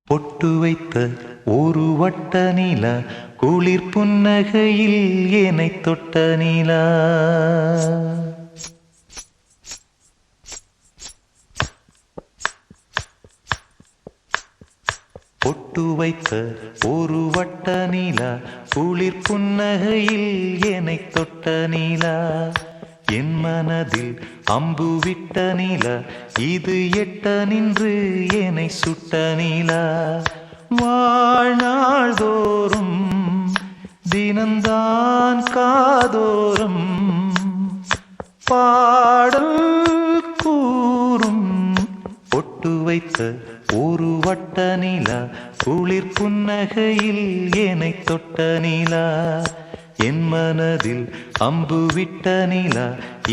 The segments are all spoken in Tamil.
பொட்டு வைத்த ஒரு வட்ட நிலா குளிர் புன்னகையில் என்னை தொட்ட நிலா. பொட்டு வைத்த ஒரு வட்ட நிலா குளிர் புன்னகையில் என்னை தொட்ட நிலா. என் மனதில் அம்பு விட்ட நிலா இது எட்ட நின்று என்னை சுட்ட நிலா. வாழ்நாள் தோறும் தினந்தான் காதோறும் பாடல் கூறும். பொட்டு வைத்த ஒரு வட்ட நிலா குளிர் புன்னகையில் என்னை தொட்ட நிலா. என் மனதில் அம்பு விட்ட நிலா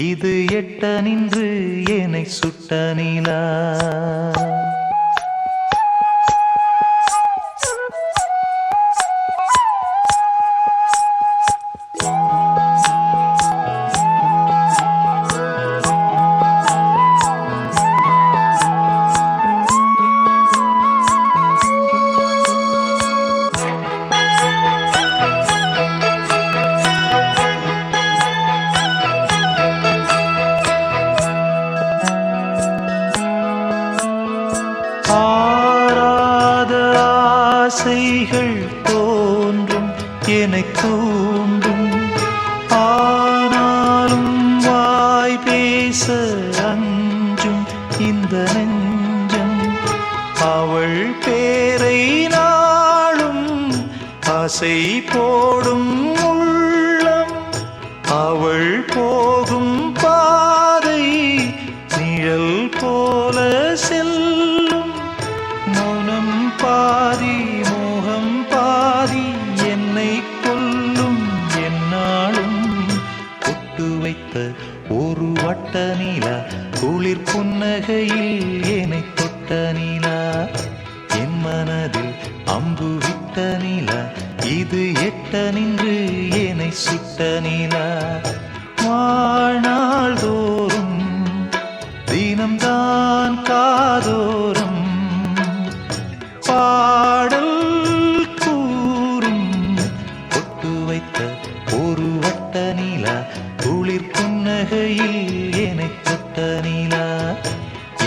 இது எட்ட நின்று என்னை சுட்ட நிலா. ஆராத ஆசைகள் தோன்றும் என்னை தூண்டும். ஆனாலும் வாய் பேச அஞ்சும் இந்த நெஞ்சம். அவள் பேரை நாளும் ஆசை போடும் உள்ளம். அவள் போகும் பாதை நிழல் போல செல்லும். மௌனம் பாதி மோகம் பாதி என்னை கொல்லும் என்னாலும். பொட்டு வைத்த ஒரு வட்ட நிலா குளிர் புன்னகையில் என்னை தொட்ட நிலா. என் மனதில் அம்பு விட்ட நிலா இது எட்ட நின்று என்னை சுட்ட நிலா. வாழ்நாள் தோறும் தினம்தான் காதோறும் பாடல் கூறும். பொட்டு வைத்த ஒரு வட்ட நிலா குளிர் புன்னகையில் என்னை தொட்ட நிலா.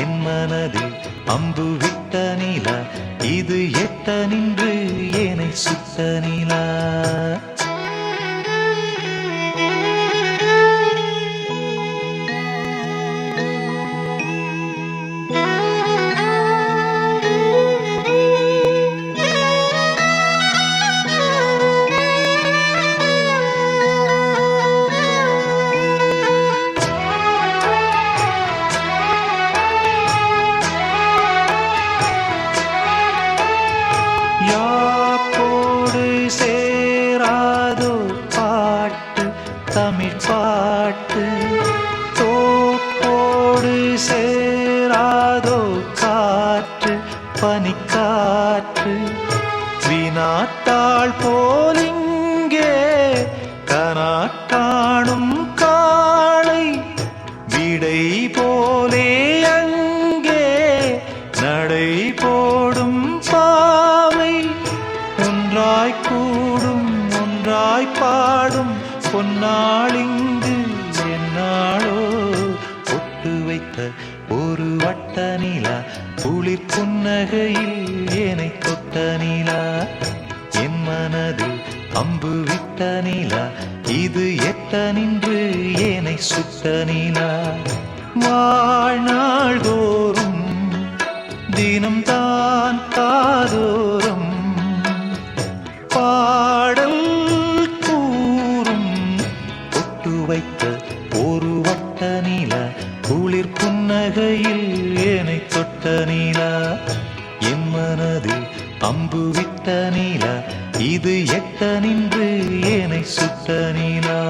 என் மனதில் அம்பு விட்ட நிலா இது எட்ட நின்று என்னை சுட்ட நிலா. யாப்போடு சேராதோ பாட்டு தமிழ் பாட்டு. தோப்போடு சேராதோ காற்று பனிக்காற்று. வினாத்தாள் போலிங்கே கனாக்காணும் காளை. விடை போலே அங்கே நடை போடும் பாவை. ஒன்றாய் கூடும் ஒன்றாய் பாடும் பொன்னாளிங்கு என்னாளோ. பொட்டு வைத்த ஒரு வட்ட நிலா குளிர் புன்னகையில் என்னை தொட்ட நிலா. என் மனதில் அம்பு விட்ட நிலா இது எட்ட நின்று என்னை சுட்ட நிலா. வாழ்நாள் தோறும் தினம்தான் காதோறும் பாடல் கூறும். பொட்டு வைத்த ஒரு வட்ட நிலா குளிர் புன்னகையில் என்னை தொட்ட நிலா. என் மனதில் அம்பு விட்ட நிலா இது எட்ட நின்று என்னை சுட்ட நிலா.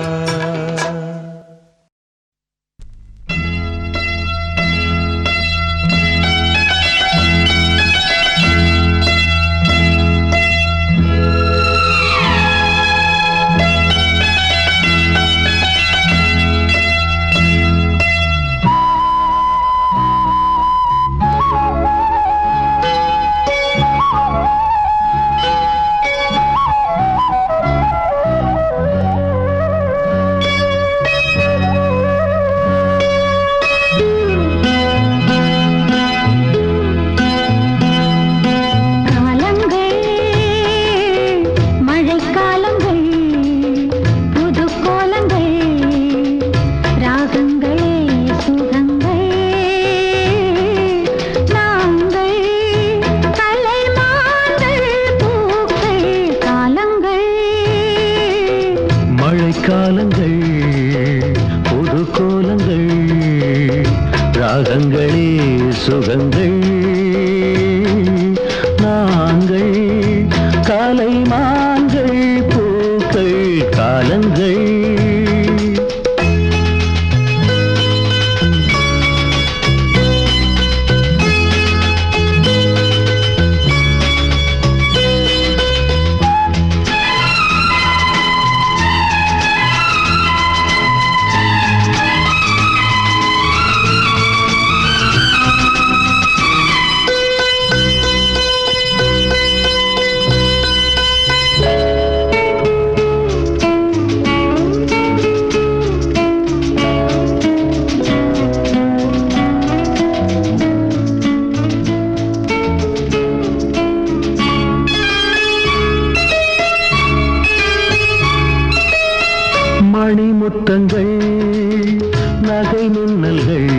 முத்தங்கள் நகை மின்னல்கள்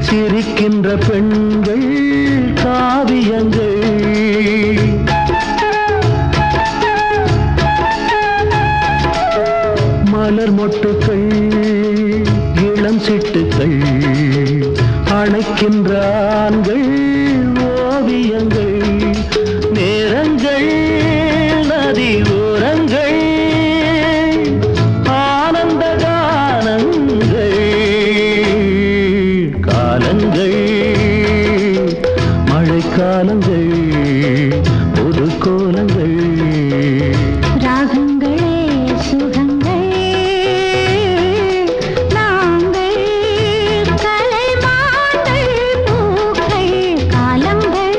சிரிக்கின்ற பெண்கள் காவியங்கள் மலர் மொட்டுக்கள் இளம் சிட்டுக்கள் அணைக்கின்ற ஆண்கள் ஓவியங்கள் நேரங்கள் நதி ஓரங்கள் ஆனந்த கானங்கள் காலங்கள் மழைக்காலங்கள் புது கோலங்கள் ராகங்களே சுகங்கள் நாங்கள் கலைமான்கள் பூக்கள் காலங்கள்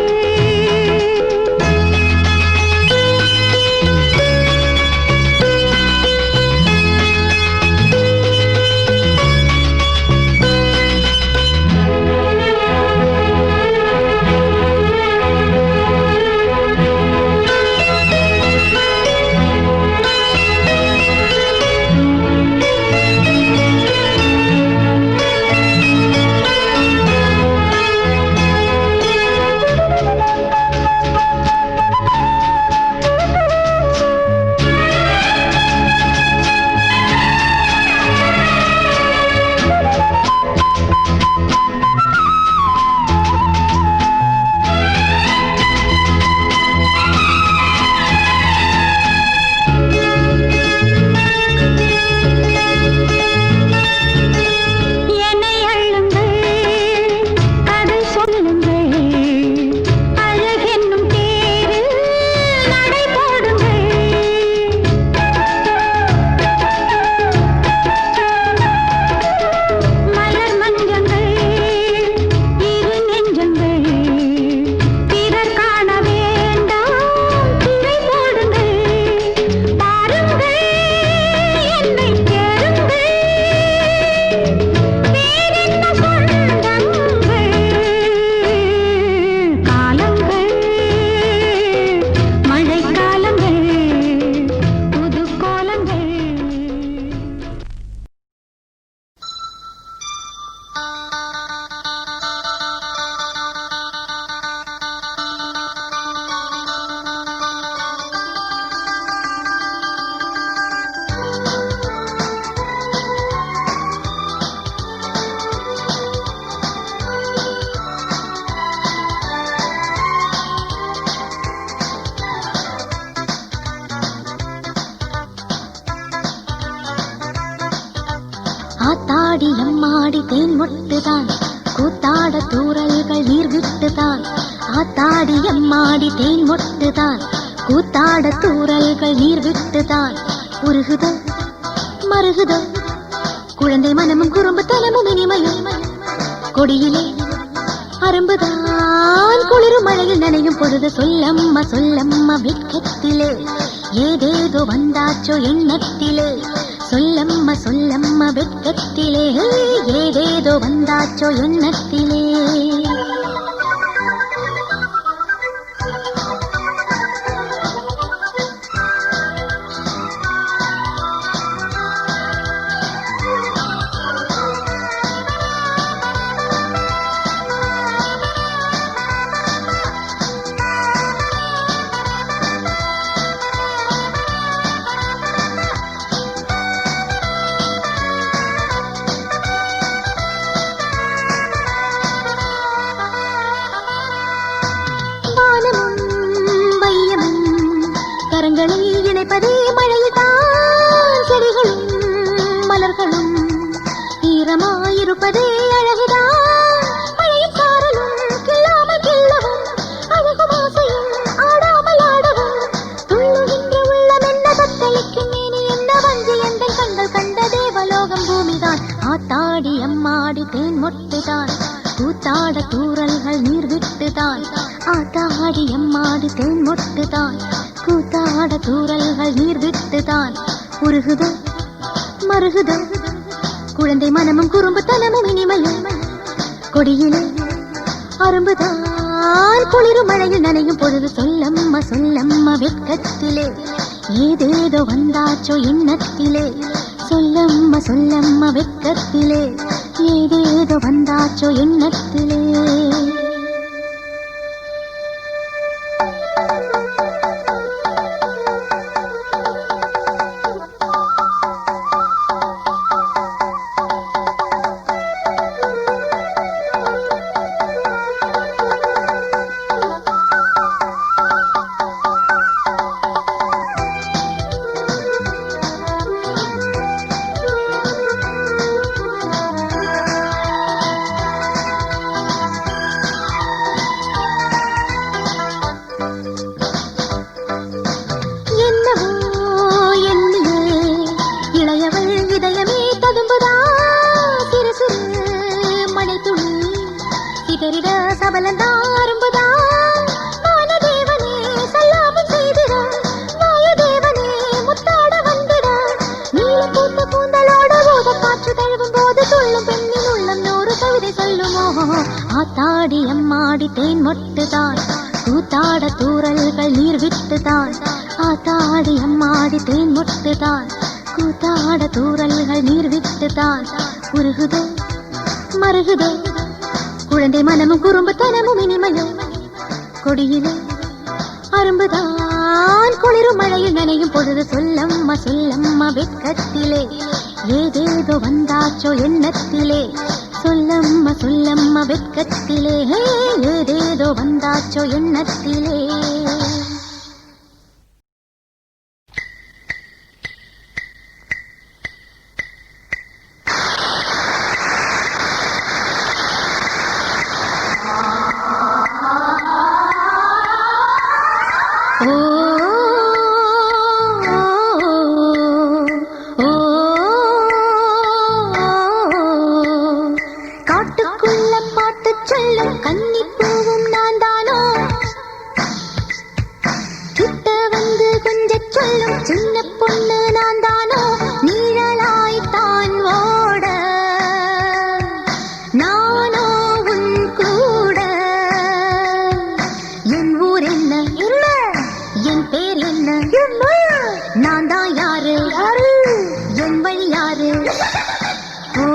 ஆத்தாடி அம்மாடி தேன் மொட்டுதான் கூத்தாட தூறல்கள் நீர் விட்டுதான் ஆத்தாடி அம்மாடி தேன் மொட்டுதான் கூத்தாட தூறல்கள் நீர் விட்டுதான் உருகுதோ மருகுதோ குழந்தை மனமும் குறும்பு தனமும் இனிமையும் கொடியிலே அரும்புதான் குளிரும் மழையில் நனையும் பொழுது சொல்லம்மா சொல்லம்மா வெட்கத்திலே ஏதேதோ வந்தாச்சோ எண்ணத்திலே சொல்லம்மா சொல்லம்மா வெட்கத்திலே ஏதேதோ வந்தாச்சோ எண்ணத்திலே கரங்களை இணைப்பதே மழையில் தான் செடிகளும் மலர்களும் ஈரமாயிருப்பதே அழகுதான் மழையில் சாரலும் கில்லாமல் கில்லவும் அழகும் ஆசையும் ஆடாமல் ஆடவும் துள்ளுகின்ற உள்ளம் என்ன தத்தளிக்கும் மேனி என்ன வஞ்சி எந்த கண்கள் கண்ட தேவலோகம் பூமிதான் ஆத்தாடி அம்மாடி தேன் மொட்டுதான் கூத்தாட தூறல்கள் நீர் விட்டுதான் ஆத்தாடி அம்மாடி தேன் மொட்டுதான் கூத்தாட தூறல்கள் நீர் விட்டுதான் உருகுதோ மருகுதோ குழந்தை மனமும் குறும்பு தனமும் இனிமையும் கொடியிலே அரும்புதான் குளிரும் மழையில் நனையும் பொழுது சொல்லம்மா சொல்லம்மா வெட்கத்திலே ஏதேதோ வந்தாச்சோ எண்ணத்திலே சொல்லம்மா சொல்லம்மா வெட்கத்திலே ஏதேதோ வந்தாச்சோ எண்ணத்திலே ஆத்தாடி அம்மாடி தேன் மொட்டுதான் கூத்தாட தூரல்கள் நீர் விட்டுதான் ஆத்தாடி அம்மாடி தேன் மொட்டுதான் கூத்தாட தூரல்கள் நீர் விட்டுதான் உருகுதே மருகுதே குழந்தை மனமும் குறும்புத்தனமும் இனிமையும் கொடியிலே அரும்புதான் குளிரும் மழையில் நனையும் பொழுது சொல்லம்மா சொல்லம்மா வெட்கத்திலே ஏதேதோ வந்தாச்சோ எண்ணத்திலே சொல்லம்மா சொல்லம்மா வெட்கத்திலே ஏதேதோ வந்தாச்சோ எண்ணத்திலே சின்ன பொண்ணு நான் தானோ நீழலாய் தான் ஓட நானோ உன் கூட என் ஊர் என்ன இல்ல என் பேர் என்ன நான் தான் யாரு என் வழி யாரு ஓ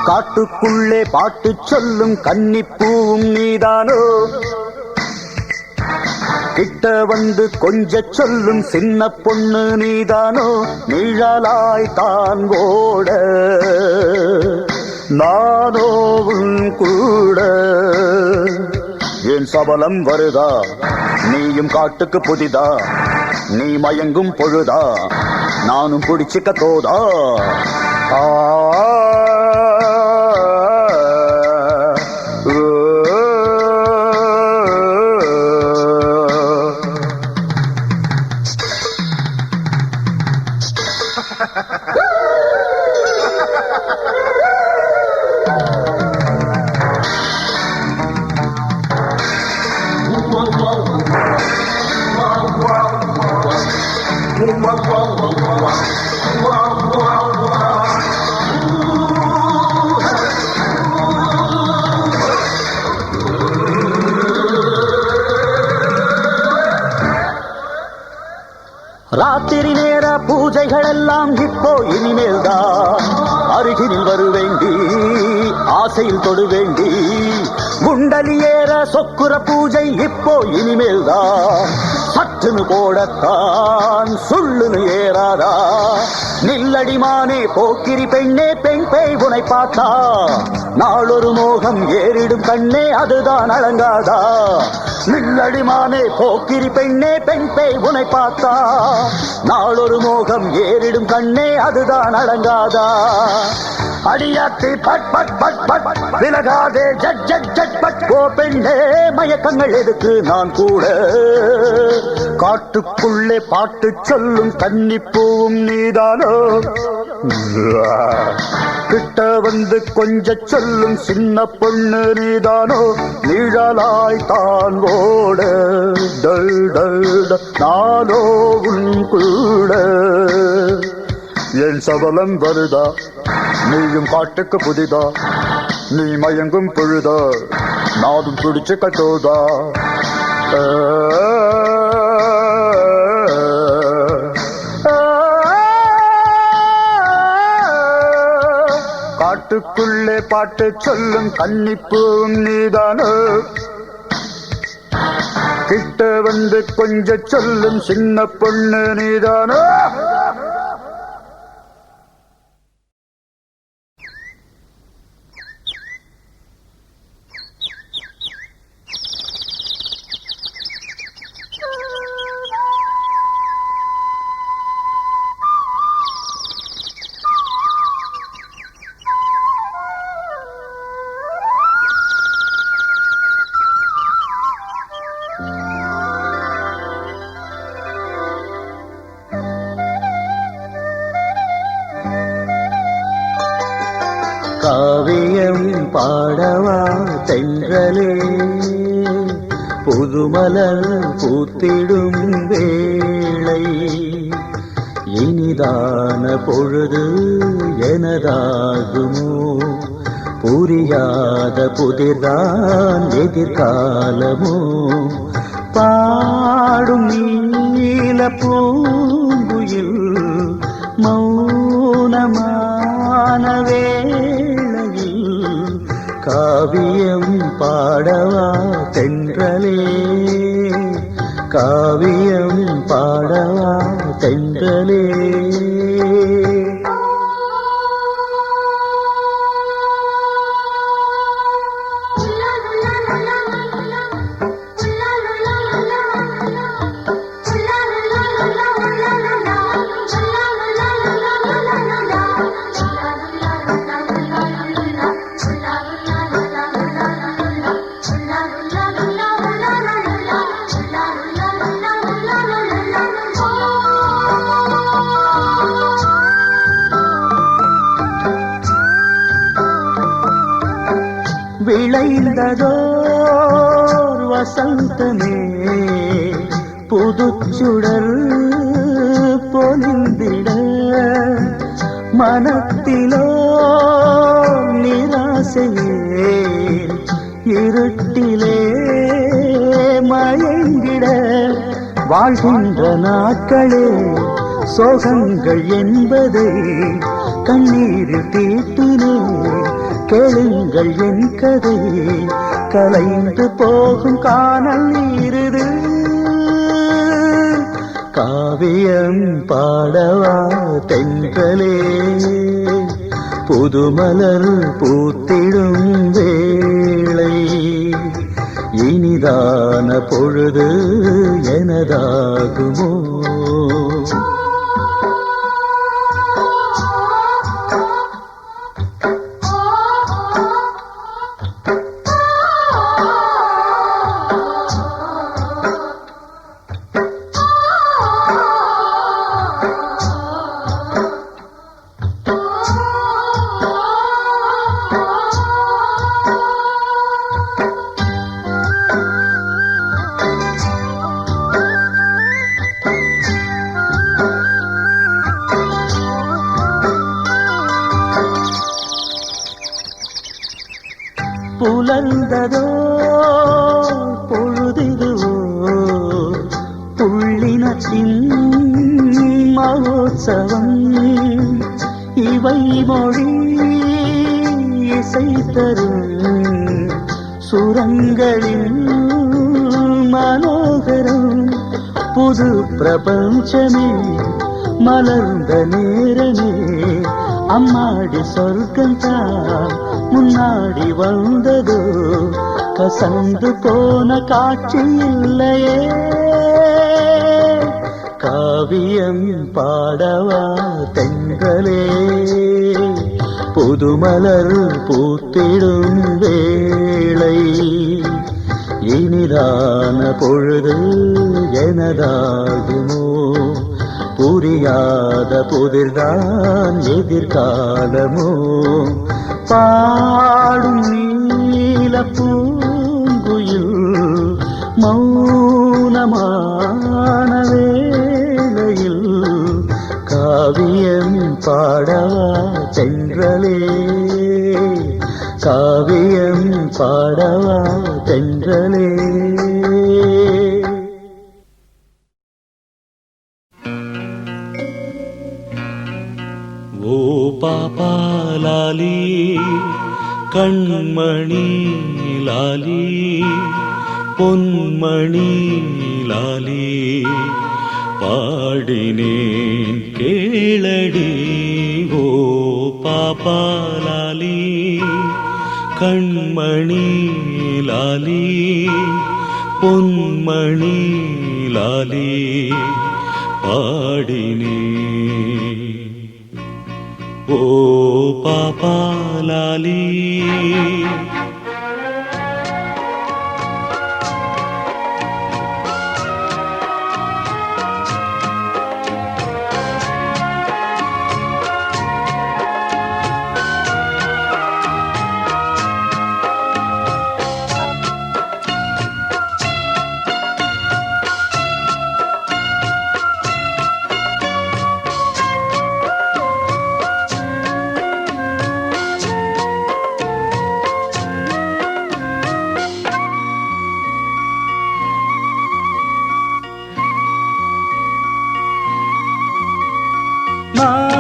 காட்டுக்குள்ளே பாட்டு சொல்லும் கன்னிப்பூவும் நீதானோ கிட்ட வந்து கொஞ்ச சொல்லும் சின்ன பொண்ணு நீதானோ நிழலாய் தான் ஓட நானோ உன் கூட என் சபலம் வருதா நீயும் காட்டுக்கு புதிதா நீ மயங்கும் பொழுதா நானும் பிடிச்சிக்க தோதா ராத்திரி நேர பூஜைகள் எல்லாம் இப்போ இனிமேல்தான் அருகினில் வருவேண்டி ஆசையில் தொடுவேண்டி குண்டலி ஏற சொக்குர பூஜை இப்போ இனிமேல்தான் சற்றுன்னு போடத்தான் சுள்ளுன்னு ஏறாதா நில்லடிமானே போக்கிரி பெண்ணே பெண் பேய் உனை பார்த்தா நாளொரு மோகம் ஏறிடும் கண்ணே அதுதான் அழங்காதா நில்லடிமானே போக்கிரி பெண்ணே பெண் பேய் உனை பார்த்தா நாளொரு மோகம் ஏறிடும் கண்ணே அதுதான் அழங்காதா அடியாத்தி பட் பட் பட் பட் விலகாதே ஜட் ஜட் ஜட் பட் ஓ பெண்ணே மயக்கங்கள் எதுக்கு நான் கூட காட்டுக்குள்ளே பாட்டு சொல்லும் கன்னிப்பூவும் நீதானோ கிட்ட வந்து கொஞ்ச சொல்லும் சின்ன பொண்ணு நீதானோ நிழலாய் தான் ஓட டல் டல் நானோ உன் கூட என் சபலம் வருதா நீயும் காட்டுக்கு புதிதா நீ மயங்கும் பொழுதா நாதும் பிடிச்சு கட்டோதா காட்டுக்குள்ளே பாட்டு சொல்லும் கன்னிப்பூவும் நீதானோ கிட்ட வந்து கொஞ்ச சொல்லும் சின்ன பொண்ணு நீதானோ காவியம் பாடவா தென்றலே புதுமலர் பூத்திடும் வேளை இனிதான பொழுது எனதாகுமோ புரியாத புதிர்தான் எதிர்காலமோ பாடும் நீல பூங்குயில் மௌனமான வேளையில் காவியம் பாடவா தென்றலே காவியம் பாடவா தென்றலே விளைந்ததோர் வசந்தமே புதுச்சுடர் பொலிந்திட மனத்திலோ நிராசையே இருட்டிலே மயங்கிட வாழ்கின்ற நாட்களே சோகங்கள் என்பதை கண்ணீரில் தீட்டினே கேளுங்கள் என் கதை கலைந்து போகும் காணல் நீருது காவியம் பாடவா தென்றலே புதுமலர் பூத்திடும் வேளை இனிதான பொழுது எனதாகுமோ புலர்ந்ததோ பொழுதிதுவோ புள்ளினத்தின் மனோகரம் புது பிரபஞ்சமே மலர்ந்த நேரமே அம்மாடி சொர்க்கந்தான் முன்னாடி வந்ததோ கசந்து போன காட்சி இல்லையே காவியம் பாடவா தென்றலே புதுமலர் பூத்திடும் வேளை இனிதான பொழுது எனதாகுமோ புரியாத புதிர்தான் எதிர்காலமோ பாடும் நீல பூங்குயில் மௌனமான வேளையில் காவியம் பாடவா தென்றலே காவியம் பாடவா தென்றலே ஓ பாப்பா லாலி கண்மணி லாலி பொன்மணி லாலி பாடினேன் கேளடி ஓ பாப்பா லாலி கண்மணி லாலி பொன்மணி லாலி பாடினேன் ஓ பாப்பா லாலி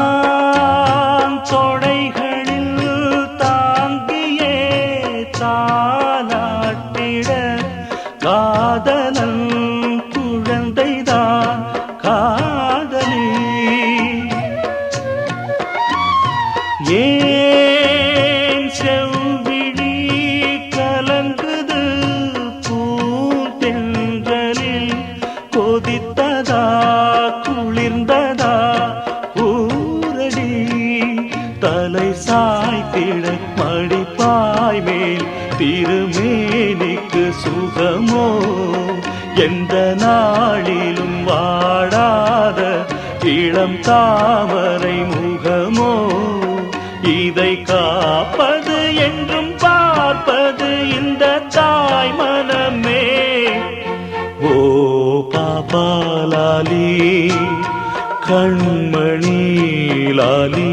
நான் தொடைகளில் தாங்கியே தாலாட்டிட காதலன் குழந்தைதான் காதலி ஏன் செவ்விழி கலங்குது பூந்தென்றலில் கொதித்ததா குளிர்ந்ததா தலை சாய்த்திட மடிப்பாய் மேல் திருமேனிக்கு சுகமோ எந்த நாளிலும் வாடாத இளம் தாமரை முகமோ இதை காப்பது என்றும் பார்ப்பது இந்த தாய் மனமே ஓ பாப்பா லாலி கண்மணி லாலி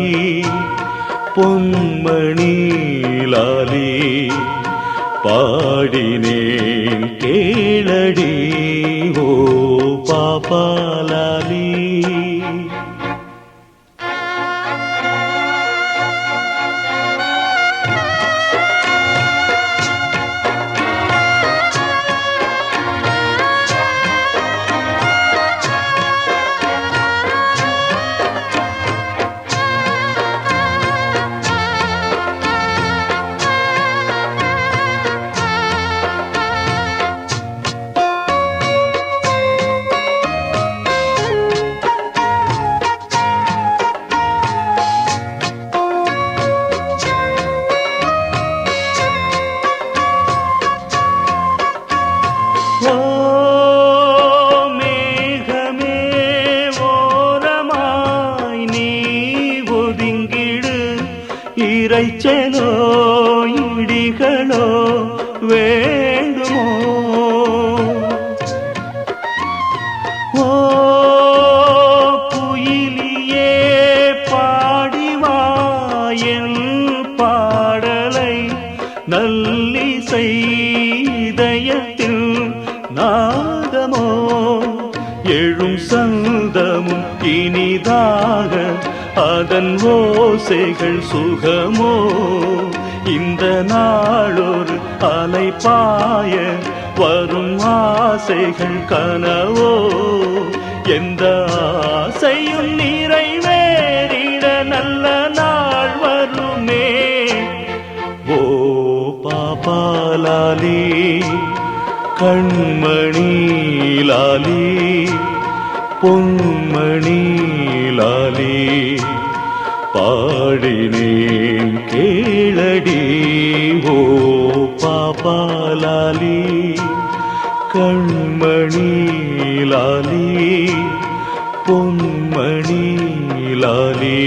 பொன்மணி லாலி பாடினேன் கேளடி ஓ பாப்பா லாலி இறைச்சலோ இடிகளோ வேண்டுமோ ஓ குயிலியே பாடிவாயன் பாடலை நல்லிசை இதயத்தில் நாதமோ எழும் சந்தமும் இனிதாக அதன் ஓசைகள் சுகமோ இந்த நாளொரு அலைப்பாய வரும் ஆசைகள் கனவோ எந்த ஆசையும் நிறைவேறிட நல்ல நாள் வருமே. ஓ பாபாலாலி கண்மணி லாலி பொன்மணி லாலி பாடினேன் கேளடி. ஓ பாபாலாலி கண்மணி லாலி பொன்மணி லாலி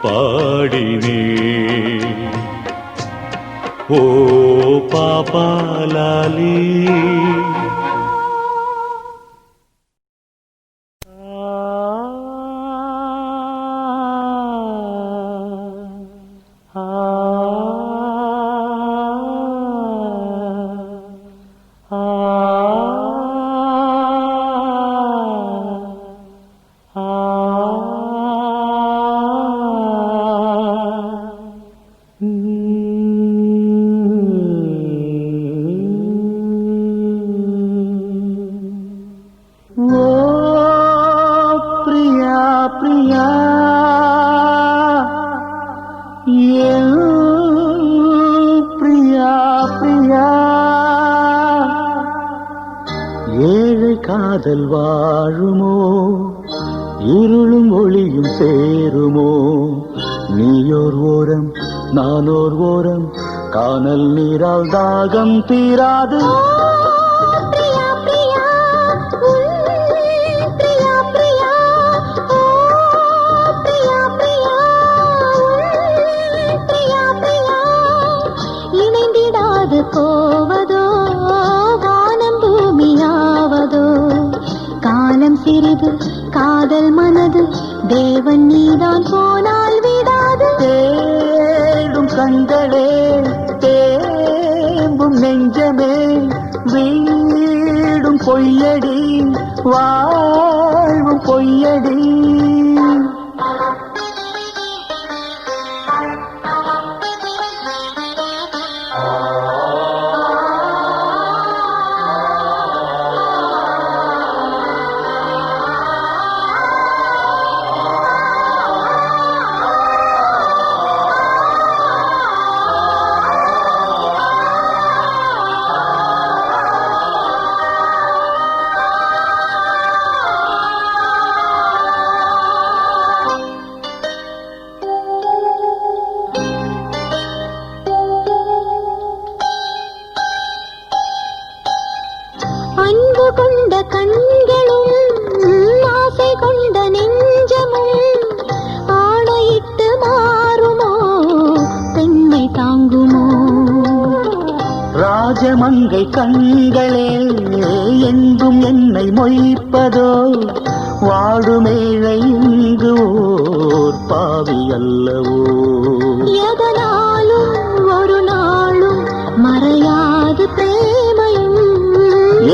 பாடினேன். ஓ பாபாலாலி ஏழை காதல் வாழுமோ இருளும் ஒளியும் சேருமோ நீயோர் ஓரம் நானோர் ஓரம் கானல் நீரால் தாகம் தீராது. இணைந்திடாது போவதோ வானம் பூமியாவதோ காலம் சிறிது காதல் மனது தேவன் நீதான் போனால் விடாது. தேடும் கண்களே தேம்பும் நெஞ்சமே வீடும் பொய்யடி வாழ்வும் பொய்யடி. அன்பு கொண்ட கண்களும் ஆசை கொண்ட நெஞ்சமும் ஆணையிட்டு மாறுமோ பெண்மை தாங்குமோ. ராஜமங்கை கண்களே என்றும் என்னை மொய்ப்பதோ வாடுமேழை இங்கு ஓர் பாவி அல்லவோ. எதனாலும் ஒரு நாளும் மறையாது பிரேமையும்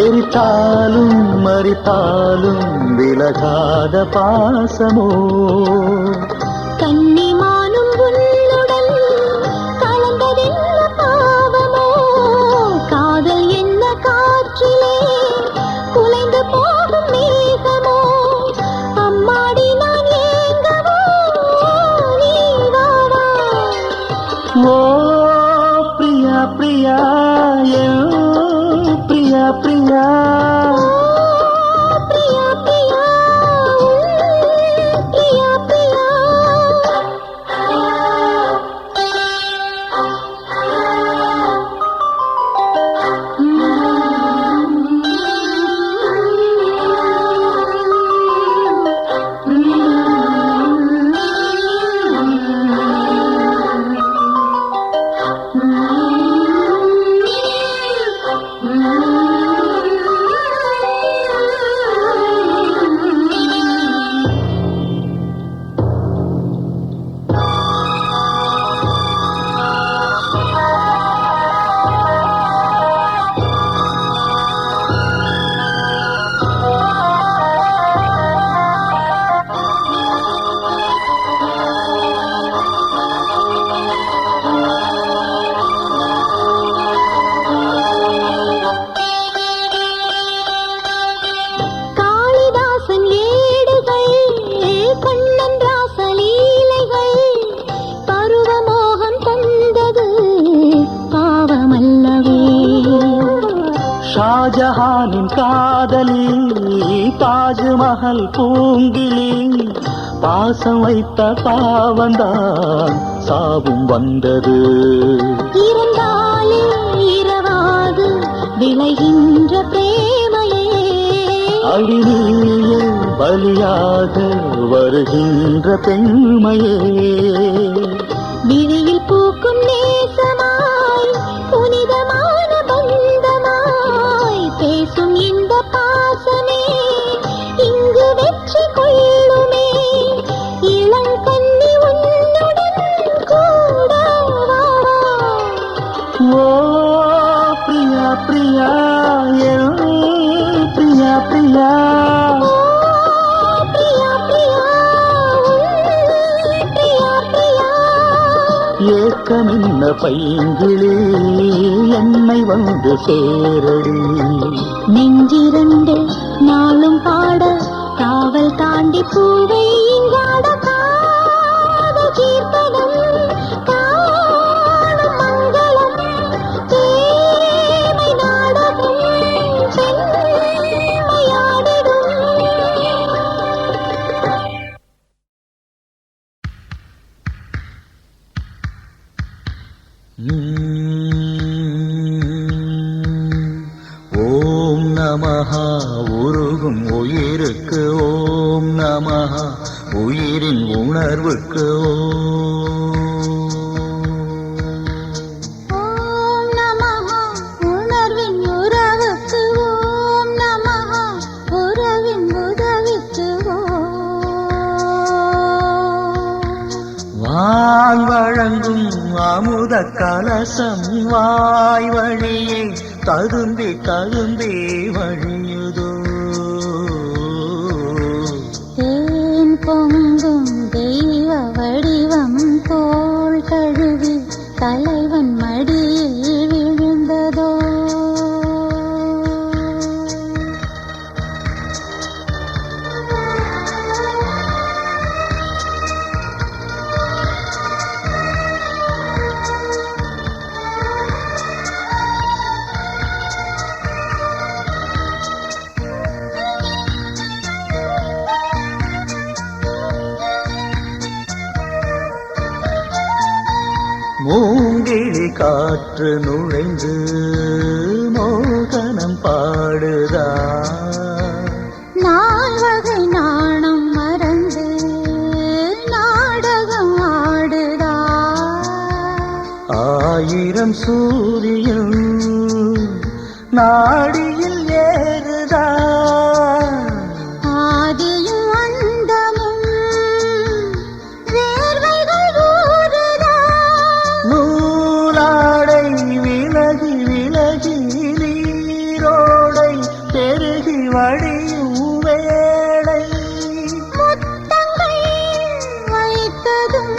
எரித்தாலும் மறித்தாலும் விலகாத பாசமோ. கன்னிமானும் உன்னுடன் கலந்ததென்ன பாவமோ காதல் என்ன காற்றிலே குலைந்து போகும் மேகமோ. அம்மாடி நான் ஏங்கவோ நீ வா வா. ஓ பிரியா பிரியா பிரியா பிரியா பிரியா பிரியா பிரியா பிரியா. ஷாஜஹானின் காதலி தாஜ்மஹல் பூங்கிலி பாசம் வைத்த பாவந்தான் சாவும் வந்தது இருந்தாலே இரவாது விளைகின்ற பிரேமையே அடிநீயே பலியாக வருகின்ற பெண்மையே விழியில் பூக்கும் நேசமாய் புனிதமான பந்தமாய் பேசும் இந்த பாசமே இங்கு வெற்றி கொள்ளுமே இளங்கண்ணி உன்னுடன் கூட வா. ஓ பிரியா பிரியா என் பிரியா பிரியா ஓ, பிரியா பிரியா பிரியா பிரியா ஏக்கமின்ன பைங்கிளி என்னை வந்து சேரடி நெஞ்சிரண்டு நாளும் பாட காவல் தாண்டி பூவை இங்காட காத கீர்த்தனம் காணும் மங்களம் தேமை நாடகம் பெண்மையாடிடும். ஓம் நமஹ உருகும் உயிருக்கு ஓம் நமஹ உயிரின் உணர்வுக்கு ஓம் நமஹ உணர்வின் உறவுக்கு ஓம் நமஹ உறவின் உதவிக்கு வான் வழங்கும் அமுத கலசம் வாய் வழியே ததும்பி ததும்பி வழியுதோ தேன் பொங்கும் தெய்வ வடிவம் தோள் கழுவி தலைவன் மடியில் விழுந்ததோ மூங்கிழி காற்று நுழைந்து மோகனம் பாடுதா நால்வகை நாணம் மறந்து நாடகம் ஆடுதா ஆயிரம் சூரியன் நாடியில் ஏறுதா ஆதியும் அந்தமும் வேர்வைகள் ஊறுதா நூலாடை விலகி விலகி நீரோடை பெருகி வடியும் வேளை முத்தங்கள் வைத்ததும்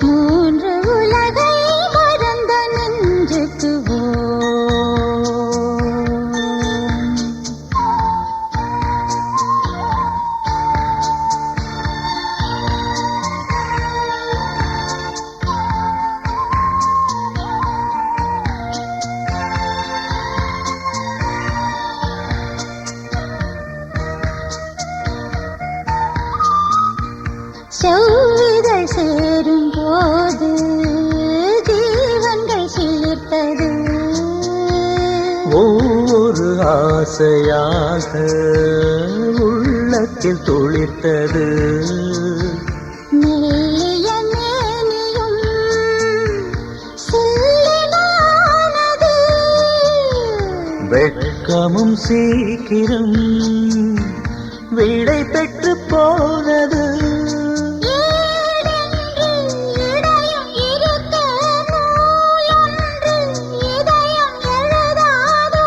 மூன்று உலகை மறந்த நெஞ்சுக்கு செவ்விதழ் சேரும் போது ஜீவன்கள் சிலிர்த்தது ஒவ்வொரு ஆசையாக உள்ளத்தில் துளிர்த்தது மெல்லிய மேனியும் சில்லினானது வெட்கமும் சீக்கிரம் விடை பெற்று போனது ஏடென்று இடையும் இருக்க நூலொன்று இதயம் எழுதாதோ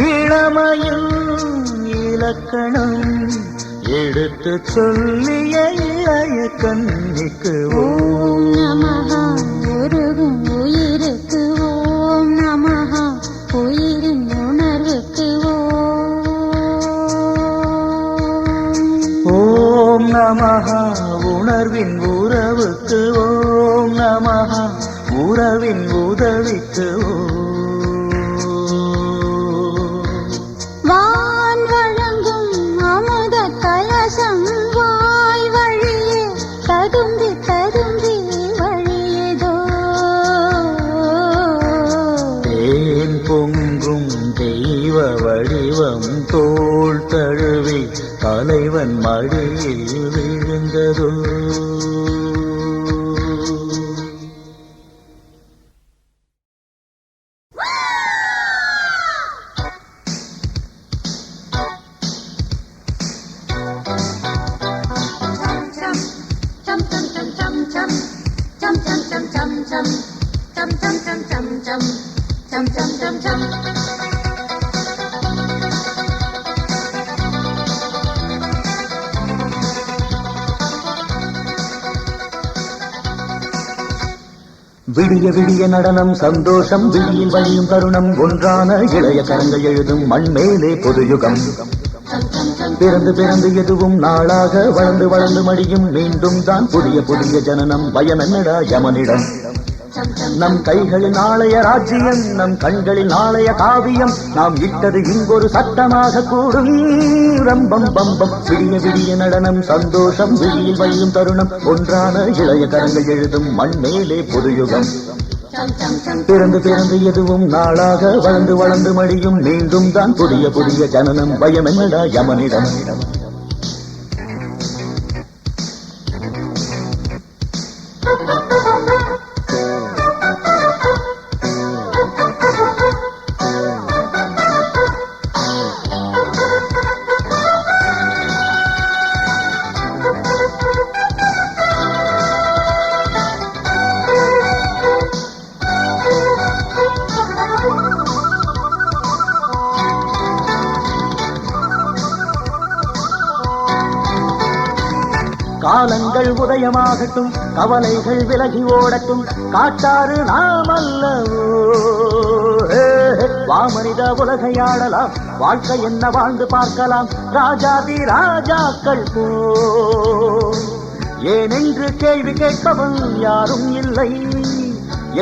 இளமையும் இலக்கணம் எடுத்து சொல்லிய இளைய கண்ணிக்கு ஓம் நமஹ உருகும் உயிருக்கு ஓம் நமஹ உயிரின் உணர்வுக்கு ஓம் நமஹ உணர்வின் உறவுக்கு ஓம் நமஹ உறவின் உதவிக்கு ஓம் இவன் மடியில் விழுந்ததோ. விடிய விடிய நடனம் சந்தோஷம் விழியில் வழியும் தருணம் ஒன்றான இளைய கரங்கள் எழுதும் மண்மேலே பொதுயுகம். பிறந்து பிறந்து எதுவும் நாளாக வளர்ந்து வளர்ந்து மடியும் மீண்டும் தான் புதிய புதிய ஜனனம். பயம் என்னடா யமனிடம். நம் கைகளில் நாளைய ராஜ்யம், நம் கண்களில் நாளைய காவியம். நாம் இட்டது இங்கொரு சட்டமாக கூடும் ரம்பம் பம்பம். விடிய விடிய நடனம் சந்தோஷம் விழியில் வழியும் தருணம் ஒன்றான இளைய கரங்கள் எழுதும் மண்மேலே பொதுயுகம். பிறந்து பிறந்து எதுவும் நாளாக வளர்ந்து வளர்ந்து மடியும் மீண்டும் தான் புதிய புதிய ஜனனம். பயம் என்னடா யமனிடம். காலங்கள் உதயமாகட்டும், கவலைகள் விலகி ஓடட்டும், காட்டாறு நாம் அல்லவோ. வாமனித உலகையாடலாம், வாழ்க்கை என்ன வாழ்ந்து பார்க்கலாம், ராஜாதி ராஜாக்கள் போ. ஏனென்று கேள்வி கேட்பவன் யாரும் இல்லை,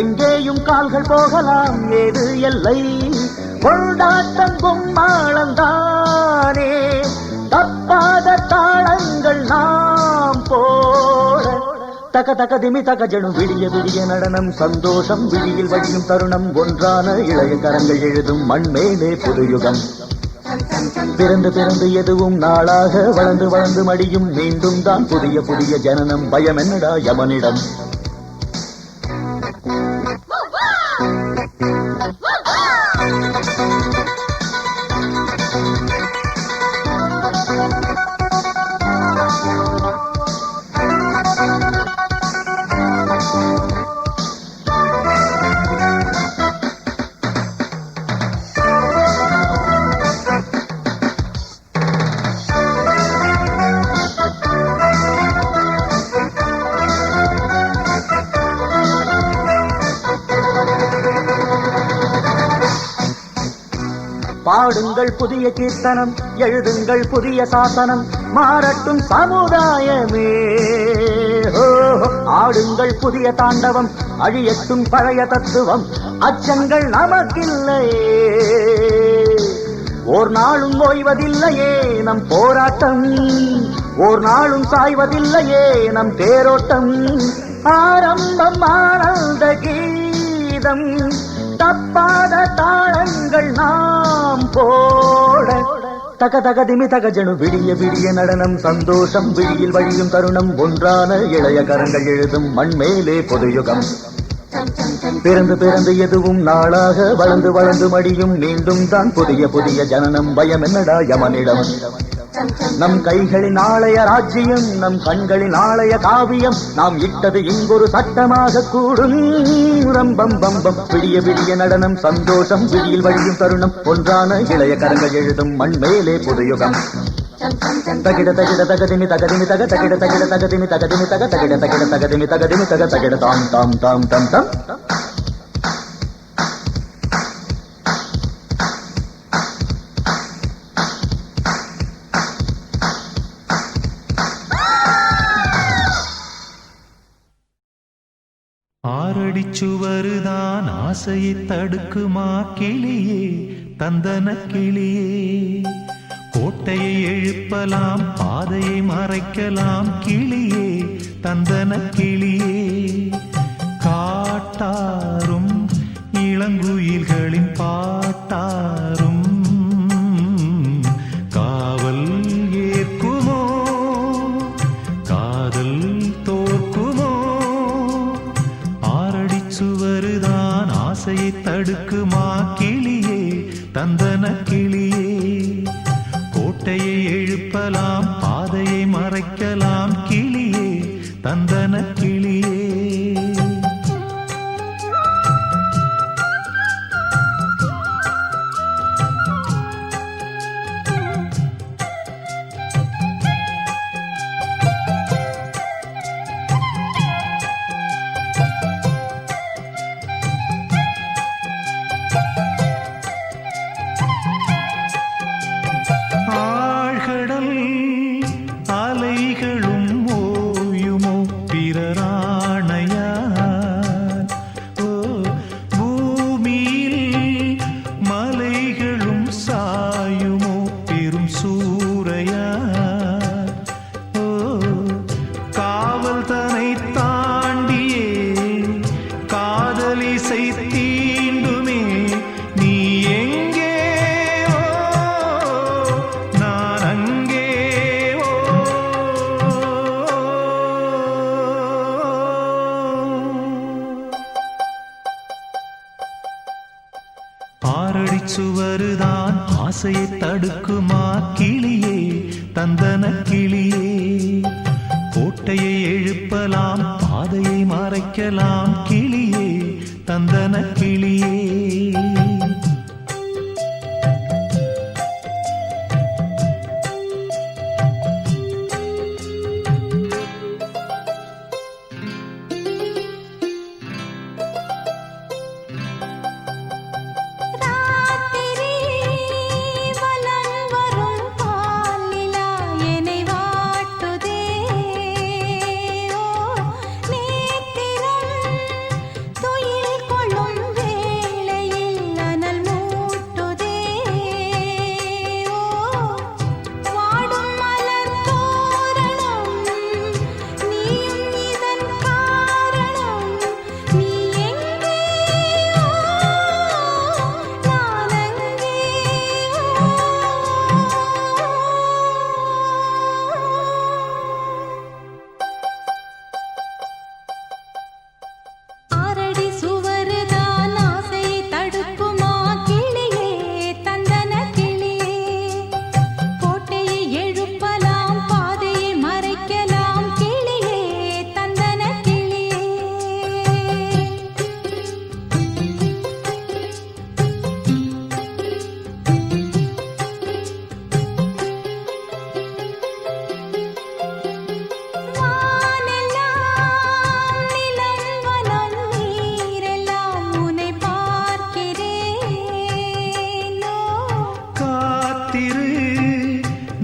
எங்கேயும் கால்கள் போகலாம், ஏது எல்லை. கொண்டாட்டம் கும்மாளந்தானே, தப்பாத தாளங்கள் நாம் போட. தக தக திமி தகஜனும் விடிய விடிய நடனம் சந்தோஷம் விழியில் வழியும் தருணம் ஒன்றான இளைய கரங்கள் எழுதும் மண்மேலே புதுயுகம். பிறந்து பிறந்து எதுவும் நாளாக வளர்ந்து வளர்ந்து மடியும் மீண்டும் தான் புதிய புதிய ஜனனம். பயம் என்னடா யமனிடம். பாடுங்கள் புதிய கீர்த்தனம், எழுதுங்கள் புதிய சாசனம், மாறட்டும் சமுதாயமே. ஆடுங்கள் புதிய தாண்டவம், அழியட்டும் பழைய தத்துவம், அச்சங்கள் நமக்கில்லையே. ஓர் நாளும் ஓய்வதில்லையே நம் போராட்டம், ஓர் நாளும் சாய்வதில்லையே நம் தேரோட்டம். ஆரம்பம் ஆனந்த கீதம், தப்பாத தாளங்கள் நாம் போட. தக தக திமி தகஜனு விடிய விடிய நடனம் சந்தோஷம் விழியில் வழியும் தருணம் ஒன்றான இளைய கரங்கள் எழுதும் மண்மேலே பொதுயுகம். பிறந்து பிறந்து எதுவும் நாளாக வளர்ந்து வளர்ந்து மடியும் மீண்டும் தான் புதிய புதிய ஜனனம். பயம் என்னடா யமனிடம். நம் கைகளின் நாளைய ராஜ்யம், நம் கண்களின் நாளைய காவியம். நாம் இட்டது இங்கொரு சட்டமாக கூடும் ரம்பம் பம்பம். விடிய விடிய நடனம் சந்தோஷம் விழியில் வழியும் தருணம் ஒன்றான இளைய கரங்கள் எழுதும் மண்மேலே புதுயுகம். தகிட தகிட தகதிமி தகதிமி தக தகிட தகிட தகதிமி தகதிமி தக தகிட தகிட தகதிமி தகதிமி தக தகிட தாம் தாம் தாம் தாம் தாம். ஆரடிச்சுவருதான் ஆசையை தடுக்குமா கிளியே தந்தன கிளியே. கோட்டையை எழுப்பலாம், பாதையை மறைக்கலாம் கிளியே தந்தன கிளியே. காட்டாரும் இளங்குயில்களின் பாட்டாரும் காவல் ஏற்குமோ தந்தன கிளியே. கோட்டையை எழுப்பலாம், பாதையை மறைக்கலாம் கிளியே, தந்தன கிளியே. அலைகளும் ஓயுமோ பிறராணையால்? ஓ, பூமியில் மலைகளும் சாயுமோ பெரும் சூறையால்? ஓ, காவல் தனை தாண்டியே காதலிசை தீண்டுமே, நீ எங்கே? நான் அங்கே. ஆறடி சுவருதான் ஆசையை தடுக்குமா கிளியே, தந்தன கிளியே. கோட்டையை எழுப்பலாம், பாதையை மறைக்கலாம் கிளியே, தந்தன கிளியே.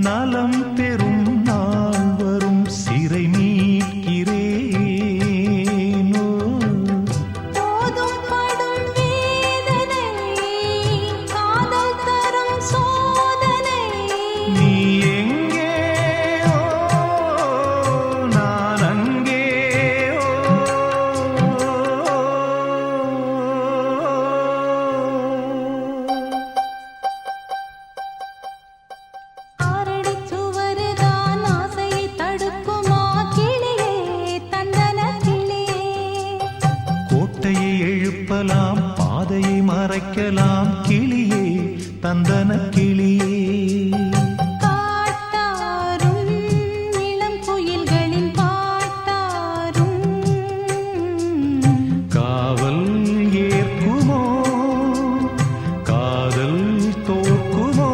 நலம் பெறும் நாள் வரும், சிறை மீட்கிறேனோ. போதும் படும் வேதனை, காதல் தரும் சோதனை. நீ எங்கே? நான் அங்கே. கோட்டையை எழுப்பலாம், பாதையை மறைக்கலாம் கிளியே, தந்தன கிளியே. காட்டாரும் இளம் குயில்களின் பாட்டாரும் காவல் ஏற்குமோ, காதல் தோற்குமோ?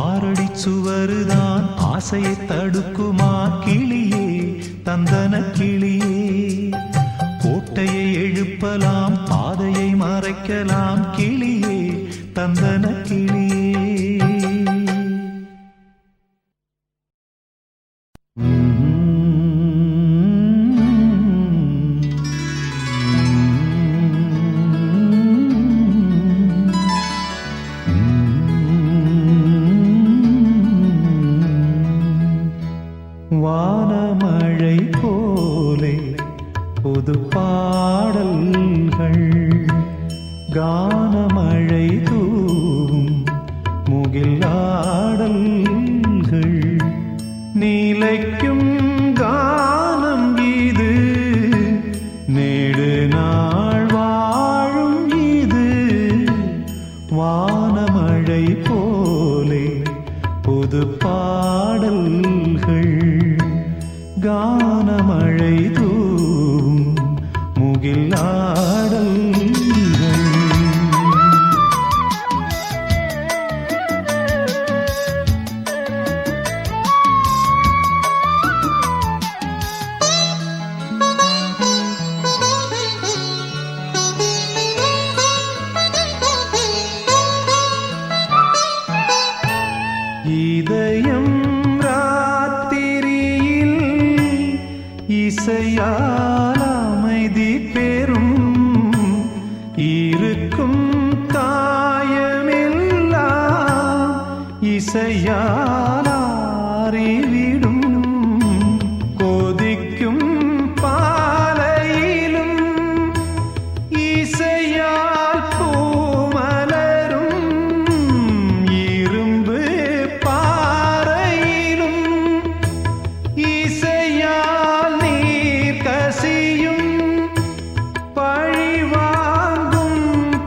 ஆறடி சுவருதான் ஆசையை தடுக்குமா கிளியே, தந்தன கிளியே. கோட்டையை எழுப்பலாம், பாதையை மறைக்கலாம் கிளியே, தந்தன கிளியே. வானமழை போலே புது பாடல்கள், கானமழை தூவும் வானமழை போலே புது பாடல்கள் கானமழை தூவும் முகில் ஆடல்கள் இதயம் ராத்திரியில் இசையால் அமைதி பெறும் இருக்கும் காயமெல்லாம் இசையால் ஆறிவிடும் கொதிக்கும் பாலையிலும் இசையால் பூமலரும் இரும்பு பாறையிலும் இசையால் நீர் கசியும் பழிவாங்கும்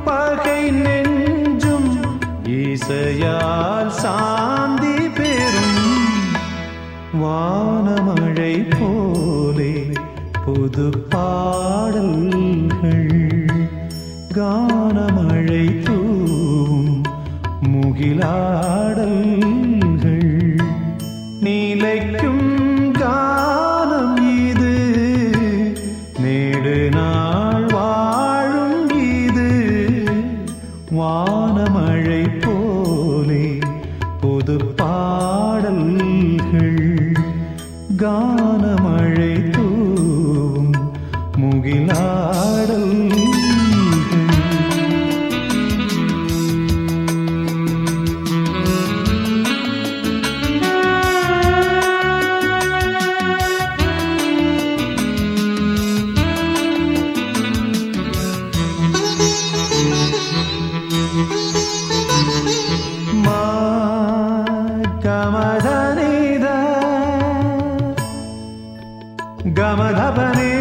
பகை நெஞ்சும் இசையால் சாந்தி பெறும் வானமழை போலே புது பாடல்கள் கானமழை தூவும் முகிலாடல்கள் நீலைக்கும் கானம் இது நேடு நாள் வாழும் இது வானமழை போலே புது பாடல்கள் கானமழை தூவும் முகிலாடல்கள் மா கமதனித கமதபனி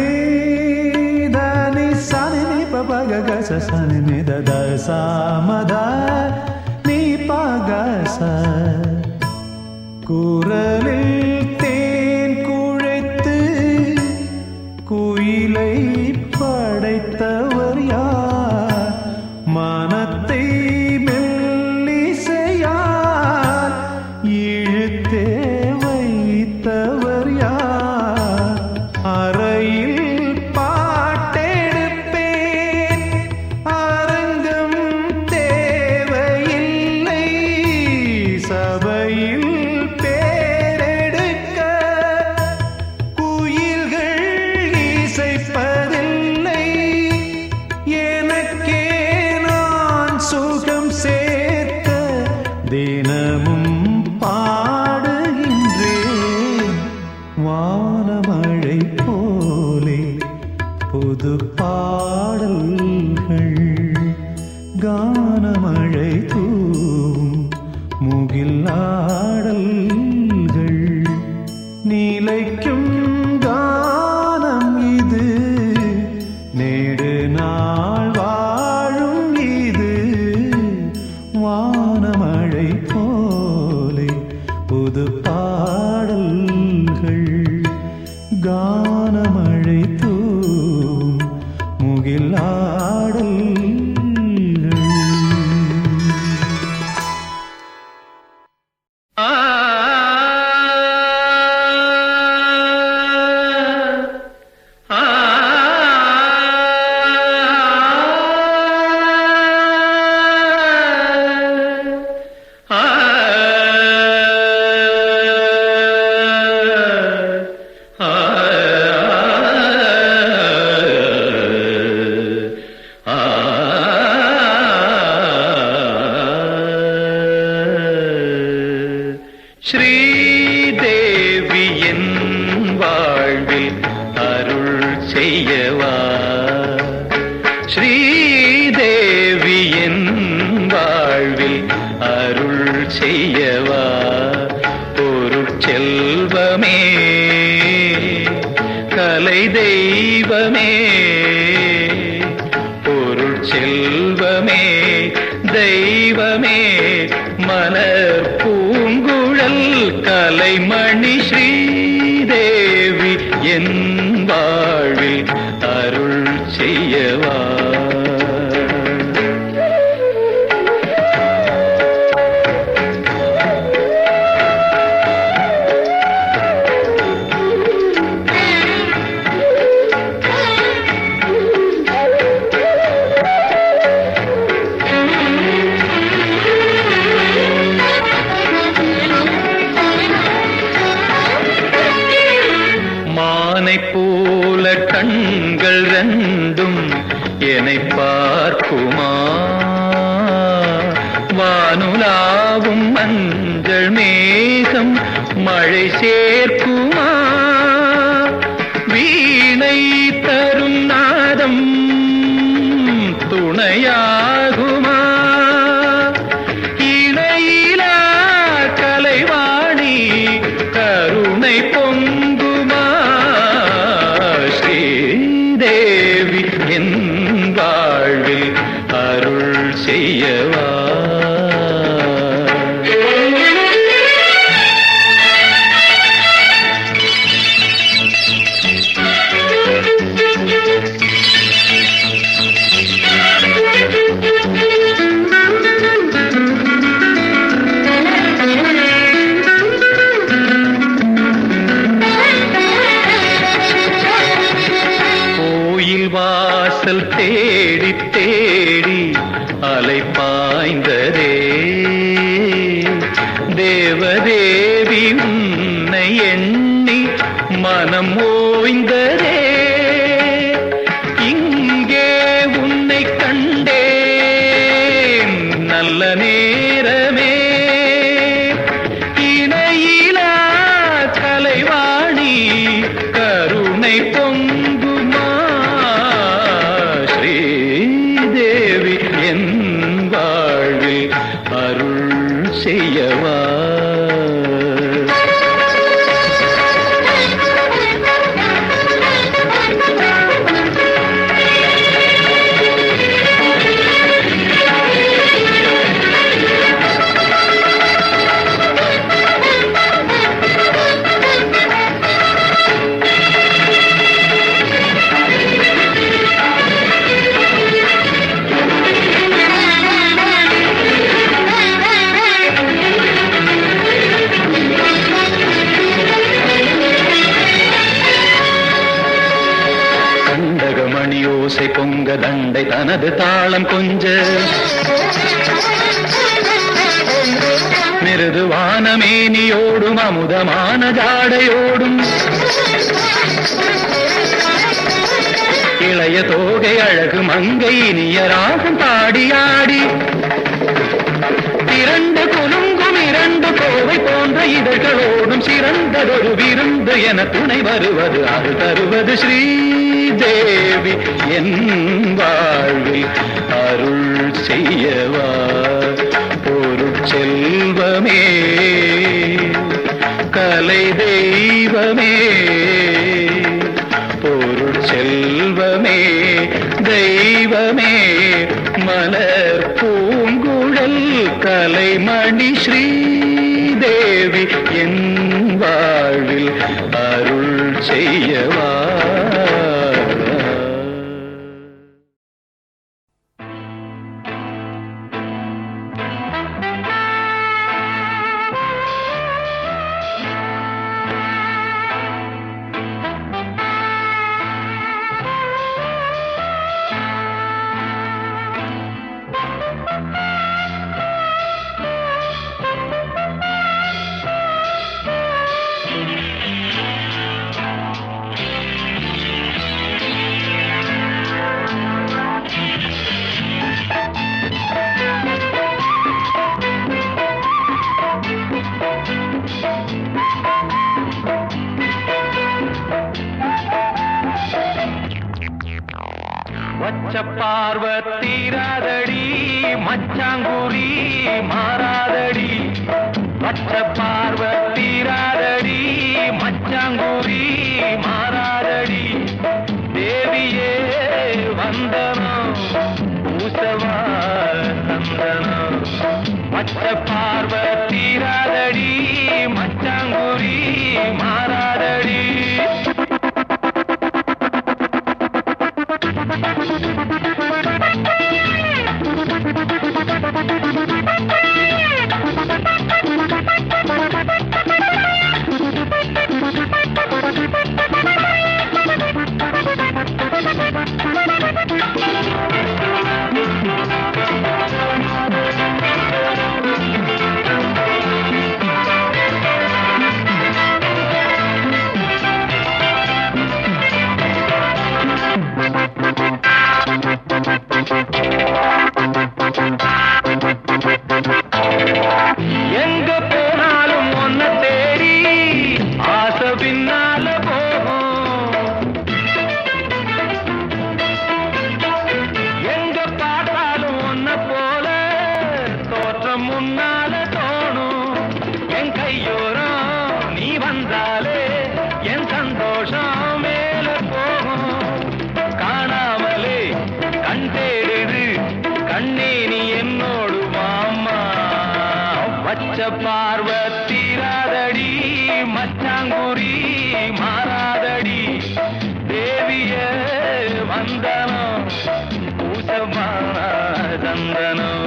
தனி சனி நி பபக கச சனி நி தத சாமத நீ பகச குரலில் தேன் குழைத்து குயிலை படைத்தவர் யார் மனத்தை மெல்லிசையால் இழுத்தே வைத்தவர் யார் அறையில் பாட்டெடுப்பேன் அரங்கம் தேவையில்லை சபையில் பேரெடுக்க குயில்கள் இசைப்பதில்லை எனக்கே நான் சுகம் சேர்க்க தினமும் பாடுகின்றேன் வானமழை போலே புது பாடல்கள் கானமழை தூவும் முகில் ஆடல்கள் நீலைக்கும் கானம் இது நேடு நாள் வாழும் இது வானமழை போலே புது பாடல்கள் கானமழை தூவும் முகில் ஆடல்கள் ஸ்ரீதேவி என் வாழ்வில் அருள் செய்யவா ஸ்ரீதேவி என் வாழ்வில் அருள் செய்யவா பொருட்செல்வமே கலை தெய்வமே பொருட்செல்வமே தெய்வமே தெய்வமே மலர் பூங்குழல் கலைமணி ஸ்ரீதேவி என் வாழ்வில் அருள் செய்யவா. போல கண்கள் ரெண்டும் என்னை பார்க்குமா, வானுலாவும் மஞ்சள் மேகம் மழை சேர்க்குமா, வீணை தரும் நாதம் துணையாகுமா, இணையிலா கலைவாணி கருணை பொங்குமா, ஸ்ரீதேவி என் வாழ்வில் அருள் செய்யவா. வாசல் தேடி தேடி அலை பாய்ந்ததே, தேவதேவி உன்னை எண்ணி மனம் ஓய்ந்ததே, இங்கே உன்னை கண்டேன் நல்ல நேரமே, இணையிலா கலைவாணி கருணை பொங்குமா, ஸ்ரீதேவி என் வாழ்வில் அருள் செய்யவா. மணியோசை பொங்க தண்டை தனது தாளம் கொஞ்ச, மிருதுவான மேனியோடும் அமுதமான ஜாடையோடும், இளைய தோகை அழகு மங்கை இனியராகும் பாடியாடி, இரண்டு குலுங்கும் இரண்டு கோவை போன்ற இதழ்களோடும் சிறந்ததொரு விருந்து என துணை வருவது அது தருவது ஸ்ரீதேவி என் வாழ்வில் அருள் செய்யவா. பொருட்செல்வமே கலை தெய்வமே, பொருட்செல்வமே தெய்வமே மலர் பூங்குழல் கலைமணி ஸ்ரீதேவி என் வாழ்வில் அருள் செய்யவா. வச்ச பார்வத்தீராதடி மச்சாங்குடி மாறாதடி, வச்ச பார்வத்தீராதடி மச்சாங்குடி மாறாதடி, தேவியே வந்தனம் பூசவா சந்தனம். பச்ச பார்வை தீராதடி மச்சாங்குரி மாறாதடி. எங்க போனாலும் ஒன்ன தேடி ஆசை பின்னால போகும். எங்க பார்த்தாலும் ஒன்ன போல தோற்றம் முன்னால தோணும். என் கையோரம் நீ வந்தாலே என் சந்தோஷம் மேல போகும். காணாமலே கண் தேடுது கண்ணே நீ என்னோடு மாமா. பச்ச பார்வை தீராதடி மச்சாங்குரி மாறாதடி. தேவிய வந்தனம் பூசமான சந்தனம்.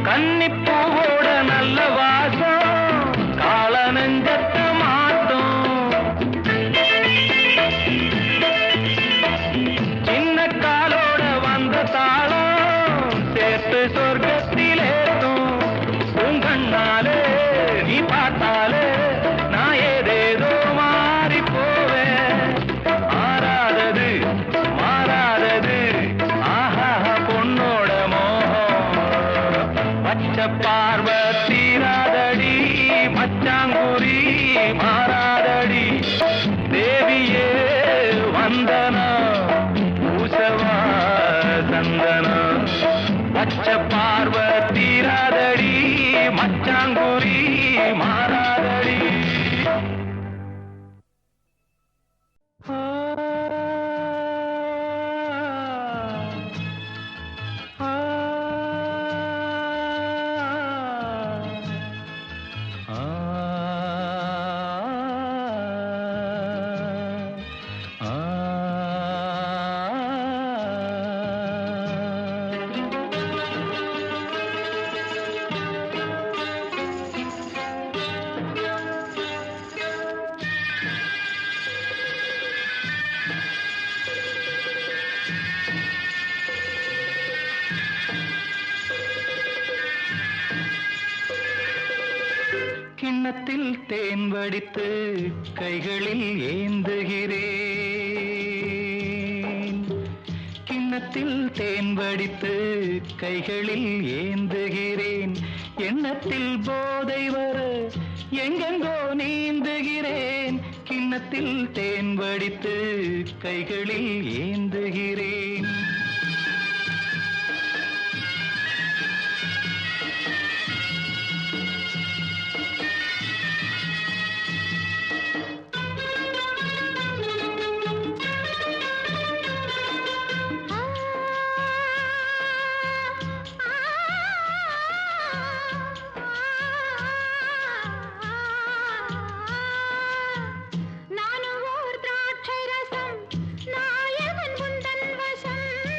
கன்னிப்பூவோட நல்ல வாசம் கால நெஞ்சத்த மாட்டோம். சின்ன காலோட வந்த தாளம் சேர்த்து சொர்க்கத்திலேத்தும். உங்கண்ணாலே நீ பார்த்தாலே நான் ஏதேதோ மாறி போவேன். ஆறாதது மாறாதது ஆஹா பொண்ணோட பச்ச பார்வை தீராதடி மச்சாங்குரி மாறாதடி. தேவியே வந்தனா பூசவா சந்தனா. பச்ச பார்வை தீராதடி மச்சாங்குரி மாறாதடி. கிண்ணத்தில் தேன் வடித்து கைகளில் ஏந்துகிறேன். கிண்ணத்தில் தேன் வடித்து கைகளில் ஏந்துகிறேன். எண்ணத்தில் போதை வர எங்கெங்கோ நீந்துகிறேன். கிண்ணத்தில் தேன் வடித்து கைகளில் ஏந்துகிறேன். நானும் ஓர் திராட்சை ரசம் நாயகன் முந்தன் வசம்.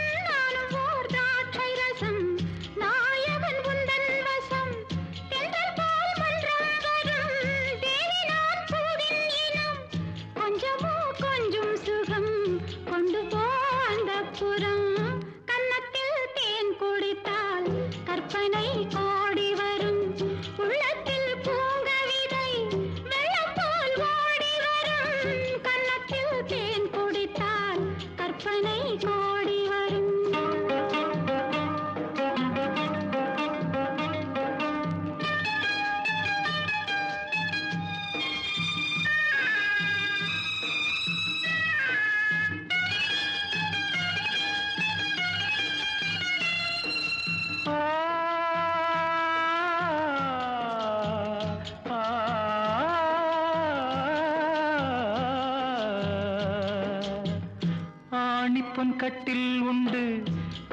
ஆணிப்பொன் கட்டில் உண்டு,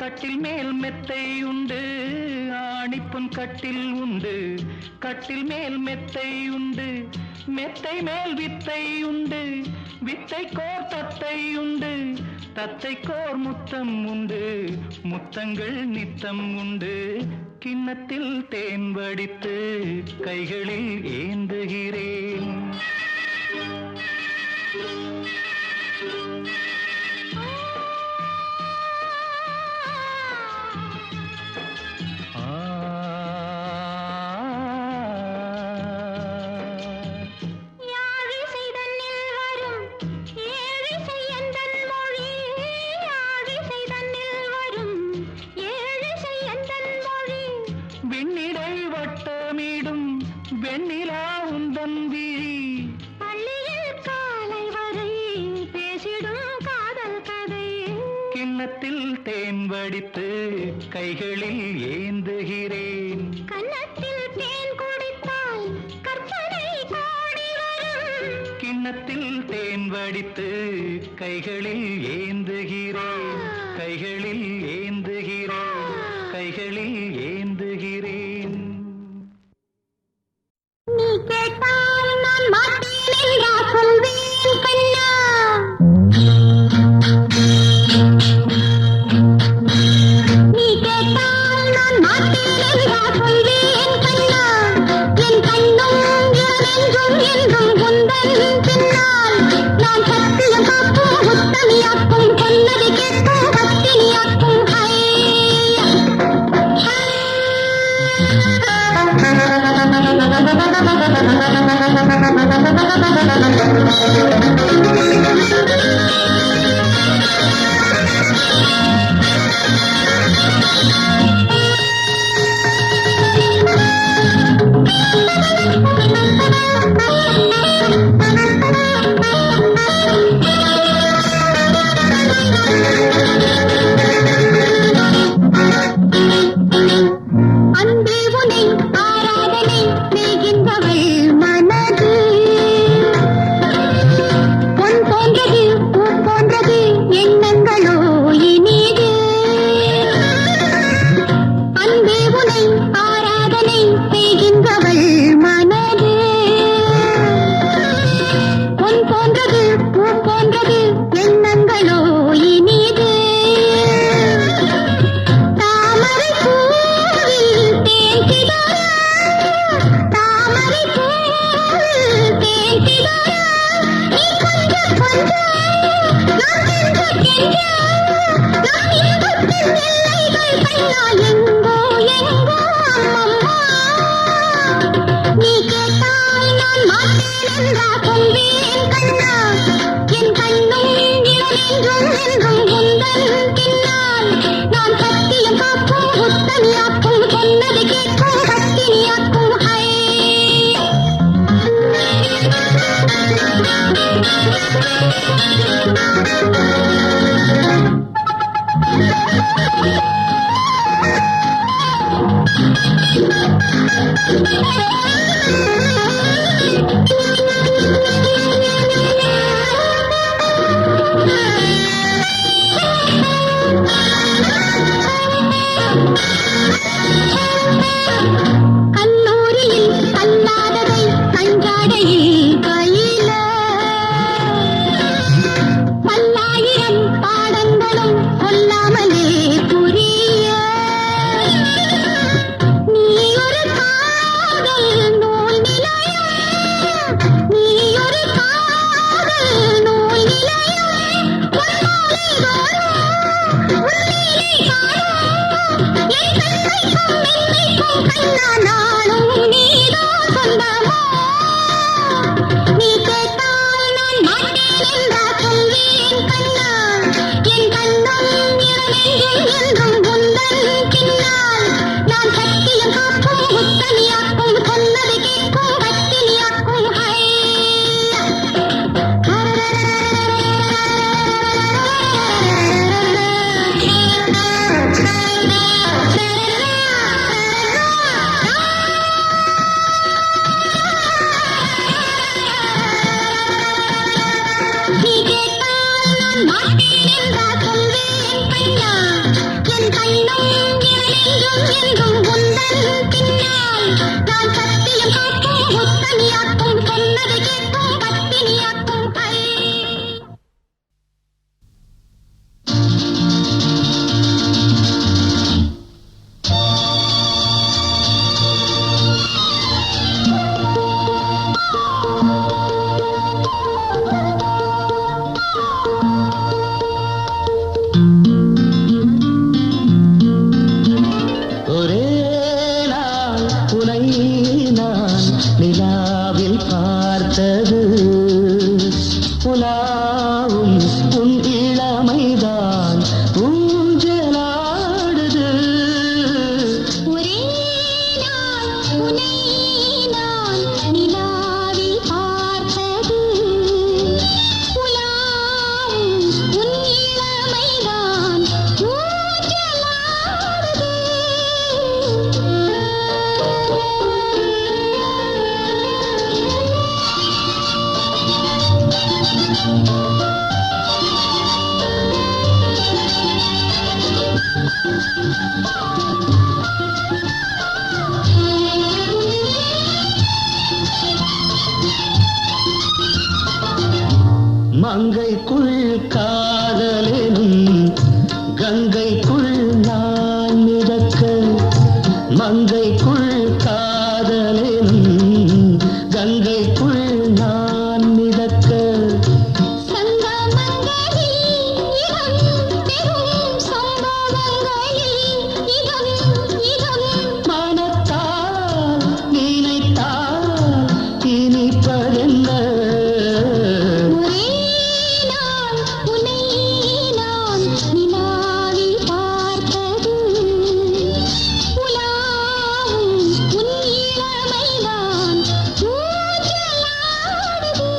கட்டில் மேல் மெத்தை உண்டு. ஆணிப்பொன் கட்டில் உண்டு, கட்டில் மேல் மெத்தை உண்டு. மெத்தை மேல் வித்தை உண்டு, வித்தை கோர் தத்தை உண்டு. தத்தை கோர் முத்தம் உண்டு, முத்தங்கள் நித்தம் உண்டு. கிண்ணத்தில் தேன் வடித்து கைகளில் ஏந்துகிறேன். வெண்ணிடை வட்டமிடும் வெண்ணிலா உந்தன் விழி, பள்ளியில் காலை வரை பேசிடும் காதல் கதை. கிண்ணத்தில் தேன் வடித்து கைகளில் ஏந்துகிறேன். கன்னத்தில் தேன் குடித்தால் கற்பனை கோடி வரும். கிண்ணத்தில் தேன் வடித்து கைகளில் ஏந்துகிறேன். கைகளில் ஏந்துகிறேன். கைகளில் ஏந்துகிறேன். நீ கேட்டால் நான் மாட்டேன் என்றா சொல்வேன் கண்ணா. நீ கேட்டால் நான் மாட்டேன் என்றா சொல்வேன் கண்ணா. என் கண்ணும் என்றும் என்றும் உந்தன் பின்னால். நான் சத்தியம் காக்கும் உத்தமியாக்கும், சொன்னதை கேட்கும் பத்தினியாக்கும். அன்பே உனை ஆராதனை செய்கின்றவள் மனது. பொன் போன்றது பூ போன்றது எண்ணங்களோ இனிது. அன்பே உனை ஆராதனை செய்கின்றவள் மனது. பொன் போன்றது பூ போன்றது எண்ணங்களோ இனிது. தாமரை பூவில் தேன் சிதற, தாமரை பூவில் தேன் சிதற. நீ கொஞ்சம் கொஞ்சம் நான் கெஞ்ச நான் இன்பத்தின் எல்லைகள் கண்ணா. எங்கோ எங்கோ அம்மம்மா. நீ கேட்டால் நான் மாட்டேன் என்றா சொல்வேன் கண்ணா. என் கண்ணும் இளமென்றும் என்றும் உந்தன் பின்னால். நான் சத்தியம் காக்கும் உத்தமியாக்கும், சொன்னதை கேட்கும் பத்தினியாக்கும். ஹை என்றும் என்றும் உந்தன் பின்னால் நான் சத்தியம் காக்கும் முத்தமியாக்கும் சொன்னது கேட்கும் பத்தினியாக்கும் ஐ ஒரே நாள் உனை நான் நிலாவில் பார்த்தது உலாவும் உன் இளமைதான் ஊஞ்சலாடுது ஒரே நாள் உன்னை நான் நிலாவில் பார்த்தது உலாவும் உன் இளமைதான் ஊஞ்சலாடுது மங்கைக்குள் காதலெனும் கங்கைக்குள் நான் மிதக்க மங்கைக்குள் காதலெனும் கங்கைக்குள் நான் மிதக்க சங்கமங்களில் இகம் பெரும் சம்பவங்களில் இகம் மனத்தால் நினைத்தால் இனிப்பதென்ன ஒரே நாள் உன்னை நான் நிலாவில் பார்த்தது உலாவும் உன் இளமைதான் ஊஞ்சலாடுது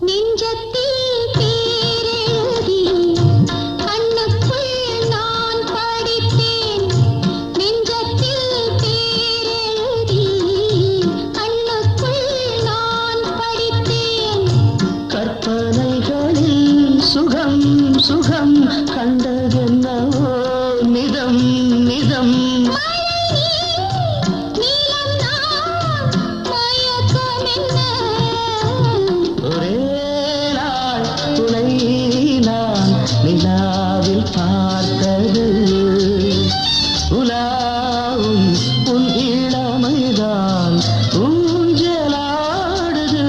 நெஞ்சத்தில் பேரெழுதி கண்ணுக்குள் நான் படித்தேன் நெஞ்சத்தில் பேரெழுதி கண்ணுக்குள் நான் படித்தேன் கற்பனைகளில் சுகம் சுகம் கண்டதென்னவோ நிதம் நிதம் நீலம் நான் மயக்கம் என்ன ஒரே நாள் துணை நான் நிலாவில் பார்த்தது உலாவும் உன் இளமைதான் ஊஞ்சலாடுது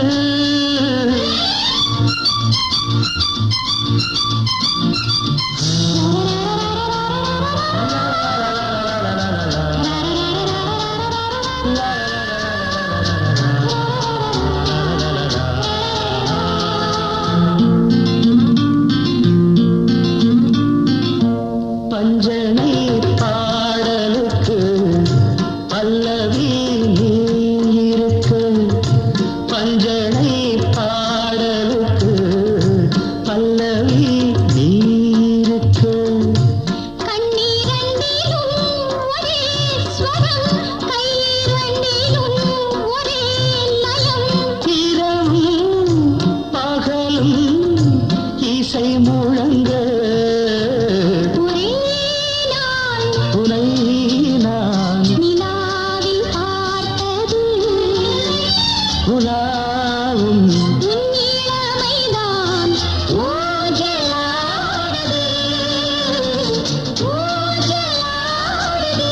பஞ்சனை பாடலுக்கு பல்லவி நீ இருக்கு பஞ்சனை பாடலுக்கு பல்லவி நீ இருக்கு கண்ணீரண்டிலும் ஒரே ஸ்வரம் கையிரண்டிலும் ஒரே லயம் இரவும் பகலும் இசை முழங்க ஒரே நாள் துணை நான் நிலாவில் பார்த்தது உலாவும் உன் இளமைதான் ஊஞ்சலாடுது ஊஞ்சலாடுது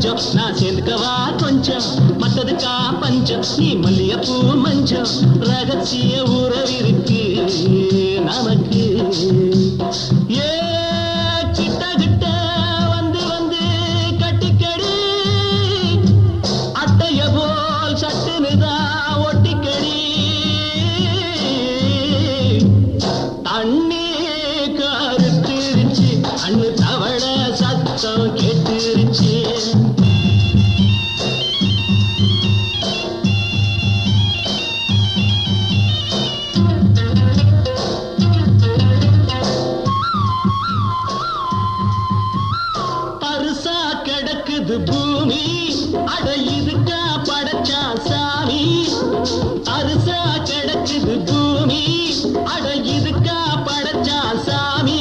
கொஞ்சம் நான் சேர்ந்துக்கவா கொஞ்சம் மத்ததுக்கா பஞ்சம் நீ மல்லியப்பூ மஞ்சம் ரகசிய உறவிருக்கு நமக்கு ஏ கிட்ட கிட்ட வந்து வந்து கட்டிக்கடி அட்டைய போல் சட்டுனுதான் ஒட்டிக்கடி தண்ணி கருத்துருச்சு அண்ணு தவள சத்தம் கேட்டுருச்சு பருசா கிடக்குது பூமி அட இதுக்கா படைச்சா சாமி அரிசா கிடக்குது பூமி அட இதுக்கா படைச்சா சாமி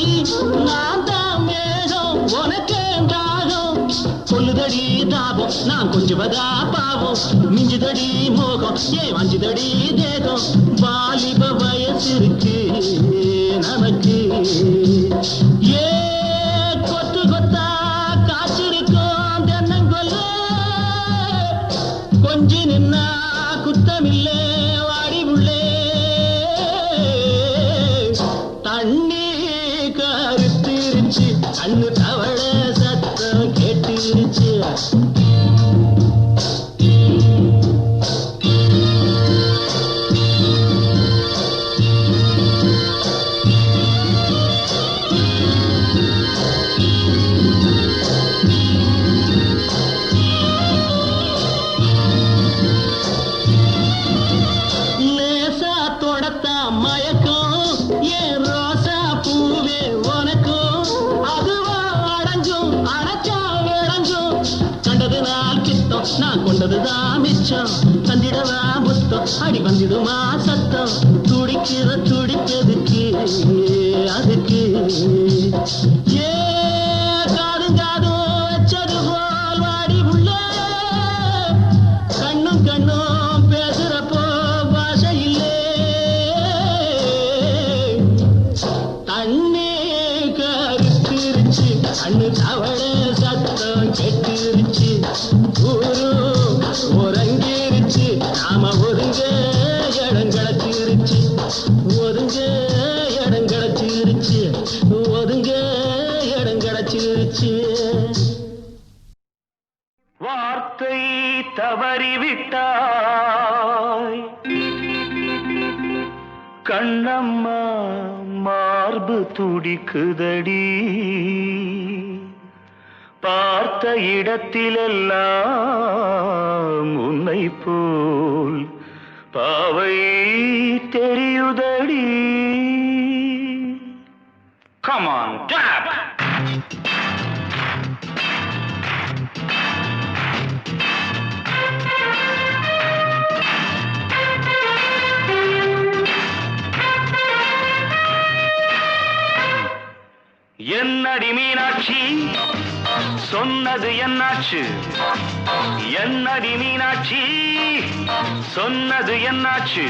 நான் தான் மேகம் உனக்கே தாகம் சொல்லுதடி தாபம் நான் கொஞ்சுவதா பாவம் மிஞ்சுதடி மோகம் ஏன் வஞ்சுதடி தேகம் வாலிப வயசு இருக்கு நமக்கு ஏ கொத்து கொத்தா காய்ச்சிருக்கும் தென்னங்கொல்ல கொஞ்சி நின்னா குத்தமில்லே வாடி உள்ளே தண்ணி கருத்திருச்சு கண்ணு தவள சத்தம் கேட்டுருச்சு லேசா தொடத்தா மயக்கம் ஏன் ரோசா பூவே உனக்கும் அதுவா அடைஞ்சும் அடைச்சா விளைஞ்சும் கண்டது நாள் கித்தம் நான் கொண்டதுதான் மிச்சம் தந்திடவா முத்தம் அடி வந்திடுமா சத்தம் துடிக்கிற துடிப்பதுக்கு அதுக்கு ஏ காதும் காதும் வச்சது போல் வாடி உள்ள கண்ணும் கண்ணும் பேசுறப்போ பாஷை இல்லே தண்ணி கருத்திருச்சு கண்ணு தவள சத்தம் கெட்டுருச்சு ஊரு உறங்கிருச்சு நாம ஒதுங்க இடம் கிடச்சிருச்சு ஒதுங்க இடம் கிடச்சிருச்சு ஒதுங்க இடம் கிடச்சிருச்சு வார்த்தை தவறிவிட்டாய் கண்ணம்மா மார்பு துடிக்குதடி பார்த்த இடத்திலெல்லாம் உன்னை போல் பாவை தெரியுதடி Come on, tap! என்னடி மீனாட்சி சொன்னது என்னாச்சு என்னடி மீனாட்சி சொன்னது என்னாச்சு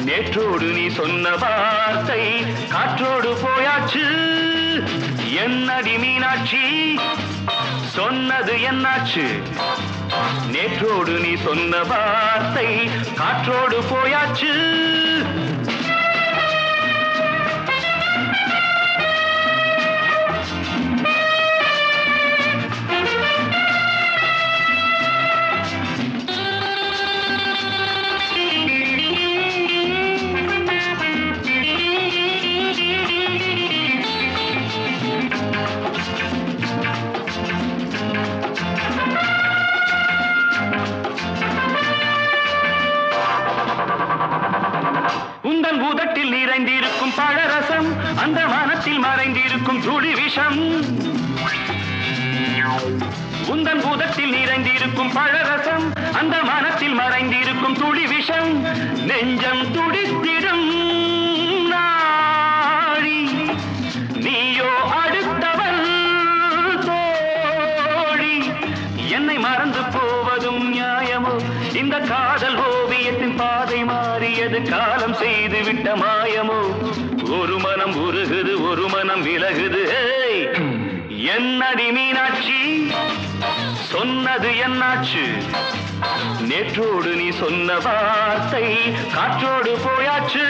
நேற்றோடு நீ சொன்ன வார்த்தை காற்றோடு போயாச்சு என்னடி மீனாட்சி சொன்னது என்னாச்சு நேற்றோடு நீ சொன்ன வார்த்தை காற்றோடு போயாச்சு உந்தன் உதட்டில் நிறைந்திருக்கும் பழரசம் அந்த மனத்தில் மறைந்திருக்கும் துளி விஷம் உந்தன் உதட்டில் நிறைந்திருக்கும் பழரசம் அந்த மனத்தில் மறைந்திருக்கும் துளி விஷம் நெஞ்சம் துடித்திடும் நாழி நீயோ அடுத்தவன் தோழி என்னை மறந்து போவதும் நியாயமோ இந்த காதல் ஓவியத்தின் பாதை மாறியது காலம் செய்து விட்ட மாயமோ ஒரு மனம் உருகுது ஒரு மனம் விலகுது என்னடி மீனாட்சி சொன்னது என்னாச்சு நேற்றோடு நீ சொன்ன வார்த்தை காற்றோடு போயாச்சு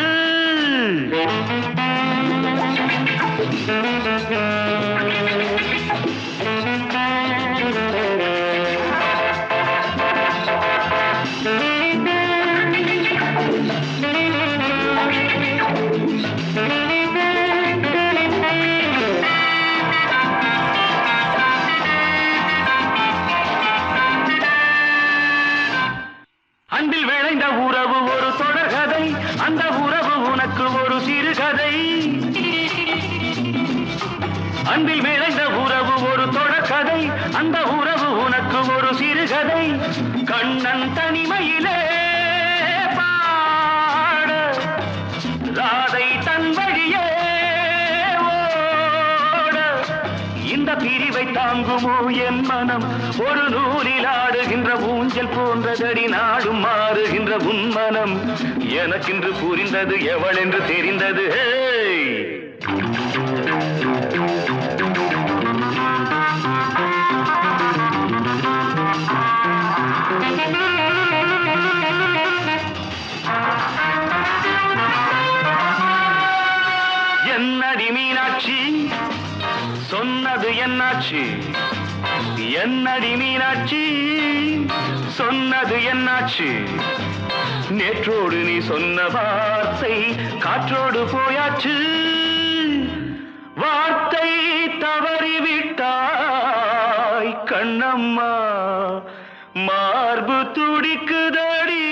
அன்பில் விளைந்த உறவு ஒரு தொடர்கதை அந்த உறவு உனக்கு ஒரு சிறுகதை அன்பில் விளைந்த உறவு ஒரு தொடர்கதை அந்த உறவு உனக்கு ஒரு சிறுகதை கண்ணன் தனிமையிலே பாட ராதை தன் வழியே ஓட இந்த பிரிவை தாங்குமோ என் மனம் ஒரு நூலில் ஆடுகின்ற ஊஞ்சல் போன்றதடி நாடும் மாறுகின்ற உன் மனம் எனக்கென்று புரிந்தது எவள் என்று தெரிந்தது என்னடி மீனாட்சி சொன்னது என்னாச்சு என்னடி மீனாட்சி சொன்னது என்னாச்சு நேற்றோடு நீ சொன்ன வார்த்தை காற்றோடு போயாச்சு வார்த்தை தவறிவிட்டாய் கண்ணம்மா மார்பு துடிக்குதடி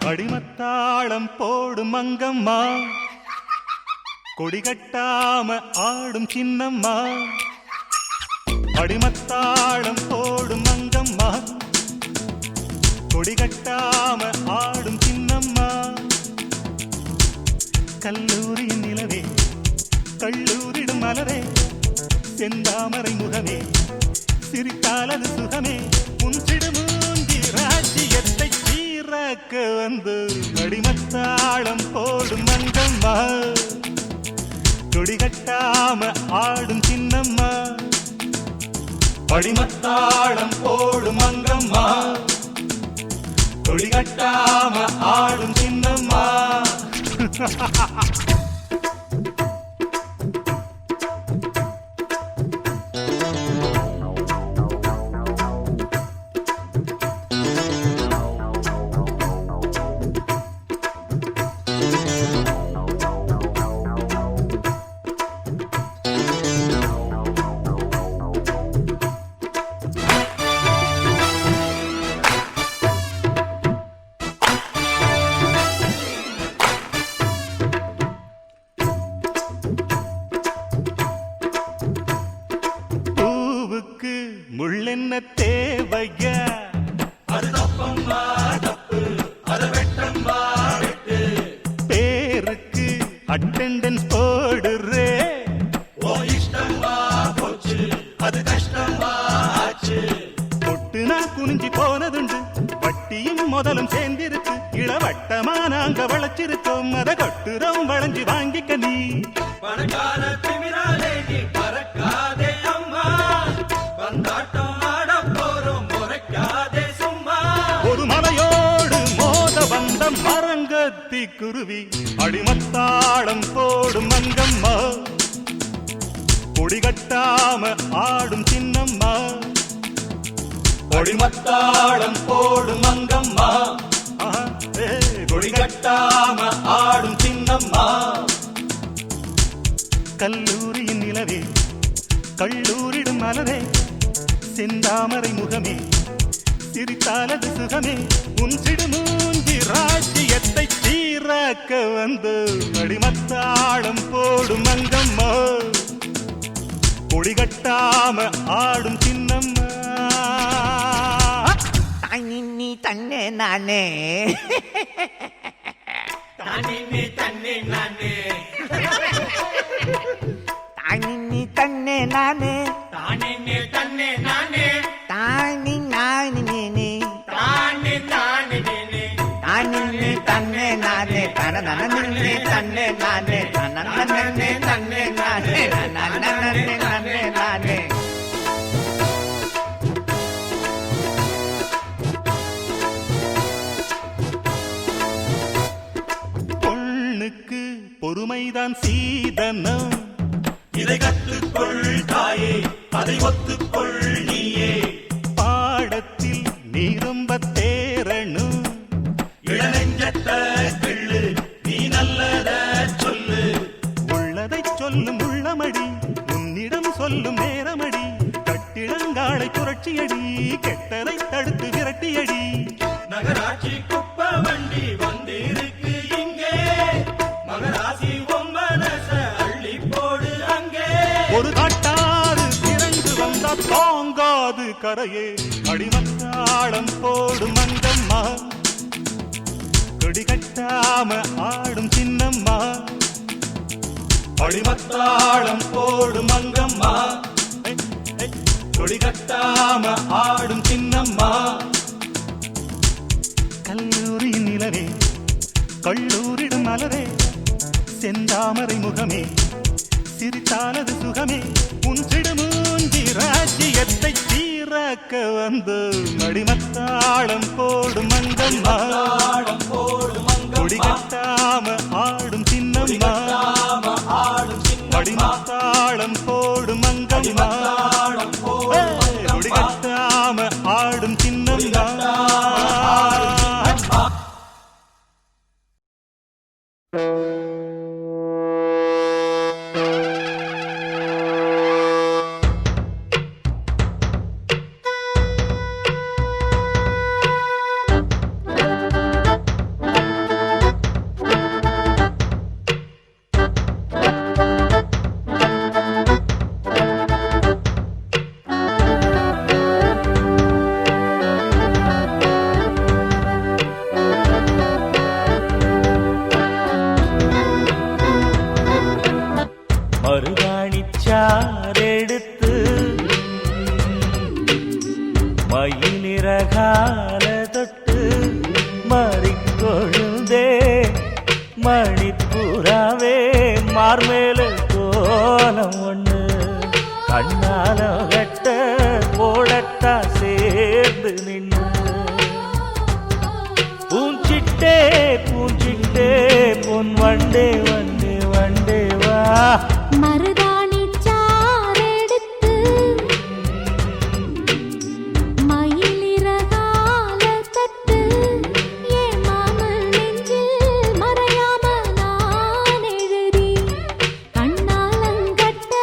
அடிமத்தாளம் போடும் மங்கம்மா கொடிகட்டாம ஆடும் சின்னம்மா அடிமத்தாளம் போடும் மங்கம்மா கொடிகட்டாம ஆடும் சின்னம்மா கல்லூரியின் நிலவே கல்லூரிடும் மலரே செந்தாமரை முகமே சிரித்தாலது சுகமே உன் சிடுமூஞ்சி ராஜ்யத்தை சீராக்க வந்து அடிமத்தாளம் போடும் மங்கம்மா கொடிகட்டாம ஆடும் சின்னம்மா அடிமத்தாளம் போடும் மங்கம்மா கொடிகட்டாம ஆடும் சின்னம்மா முள்ளென்ன தேவையா அது தப்பம்மா தப்பு அது வெட்டம்மா வெட்டு பேருக்கு அட்டெண்டன்ஸ் போடுறே ஓ இஷ்டம்மா போச்சு அது கஷ்டம்மா ஆச்சு தொட்டு நான் குனிஞ்சி போனதுண்டு வட்டியும் முதலும் சேர்ந்திருக்கு இளவட்டமா நாங்க வளைச்சிருக்கோம் அத கொட்டுறோம் வளைஞ்சு வாங்கிக்க நீ பணக்கார திமிராலே நீ பறக்காதே அம்மா வந்தாட்டம் ஆட போறோம் முறைக்காதே சும்மா ஒரு மலையோடு மோத வந்த மரங்கத்தி குருவி அடிமத்தாளம் போடும் மங்கம்மா கொடிகட்டாம ஆடும் சின்னம்மா அடிமத்தாளம் போடும் மங்கம்மா கொடிகட்டாம ஆடும் சின்னம்மா கல்லூரியின் நிலவே கல்லூரிடும் மலரே செந்தாமரை முகமே சிரித்தாலது சுகமே உன் சிடுமூஞ்சி ராஜ்யத்தை சீராக்க வந்து அடிமத்தாளம் போடும் மங்கம்மா கொடிகட்டாம ஆடும் சின்னம்மா நீ தன்னே நானே தானின்னே தன்னே நானே தானின்னி தன்னே நானே தானின்னே தன்னே நானே தானி நானி நீனே தானே தானே நேனே தானின்னி தன்னே நானே தனனனனே தன்னே நானே தனனனனே தன்னே நானே தனனனனே தன்னே நானே பொண்ணுக்கு பொறுமைதான் சீதனம். இதை கற்றுக்கொள் தாயே, அதை ஒத்துக்கொள் நீயே. பாடத்தில் நீ ரொம்ப தேரணும். இளநெஞ்சத்த கிள்ளு, நீ நல்லத சொல்லு. உள்ளதை சொல்லும் உள்ளமடி, உன்னிடம் சொல்லும் நேரமடி. கட்டிடங்காலை புரட்சியடி, கெட்டதை தடுத்து விரட்டியடி. நகராட்சி குப்ப வண்டி வந்திருக்கு இங்கே. மகராசி ஒம்மனச அள்ளி போடு அங்கே. ஒரு காட்டாறு திரண்டு வந்தா தாங்காது கரையே. அடிமத்தாளம் போடும் மங்கம்மா, கொடி கட்டாம ஆடும் சின்னம்மா. அடிமத்தாளம் போடும் மங்கம்மா, கொடி கட்டாம ஆடும் சின்னம்மா. கல்லூரியின் நிலவே, கல்லூரிடும் மலரே. செந்தாமரை முகமே, சிரித்தானது சுகமே. உன் சிடுமூஞ்சி ராஜ்யத்தை சீராக்க வந்து மடிமத்தாளம் போடும் மங்கம்மா. கொடி கட்டாம ஆடும் சின்னம்மா, மடிமத்தாளம் போடும் மங்கம்மா. கொடி கட்டாம ஆடும் சின்னம்மா. மருதாணிச்சாரெடுத்து மயிலிறகால தொட்டு மறிக்கொழுந்தே மணிப்புறாவே மார்மேல கோலம் ஒண்ணு கண்ணால கட்ட போடட்டா சேர்ந்து நின்று பூஞ்சிட்டே பூஞ்சிட்டே பொன் வண்டே வண்டே வண்டே வா மருதாணி சாரெடுத்து மயிலிறகால தட்டு என் மாமன் நெஞ்சில் மறையாம நான் எழுதி கண்ணாலங்கட்ட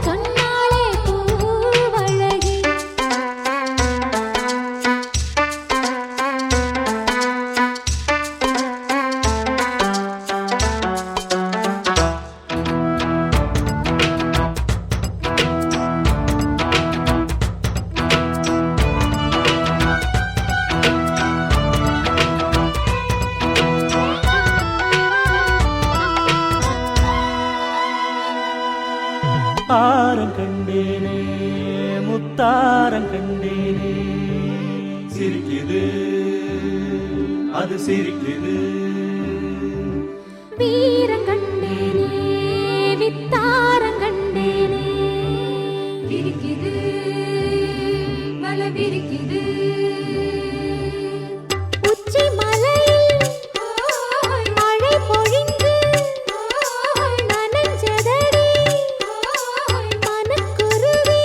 சொன்னாலே பூவழகி. ஆரம் கண்டேனே முத்தாரம் கண்டேனே சிரிக்குது, அது சிரிக்குது. வீரம் கண்டேனே வித்தாரம் கண்டேனே விரிக்குது மலை விரிக்குது. உச்சி மலையில் மழை பொழிந்து நனைஞ்சதடி மனக்குருவி.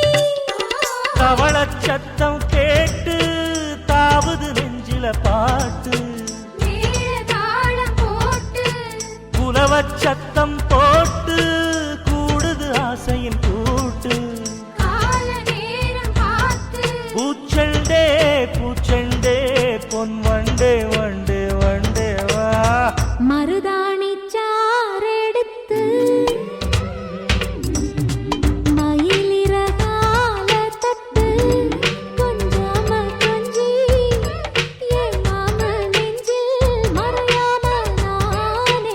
கவளச் சத்தம் கேட்டு தாவுது நெஞ்சில பாட்டு தாளம் போட்டு புலவச் சத்தம் போட்டு கூடுது ஆசையின் கூட்டு கால நேரம் பார்த்து பூச்செண்டே பூச்செண்டே பொன் வண்டே வண்டே வண்டே வா மருதாணி சாரெடுத்து மயிலிறகால தட்டு கொஞ்சாம கொஞ்சி என் மாமன் நெஞ்சில் மறையாம நான்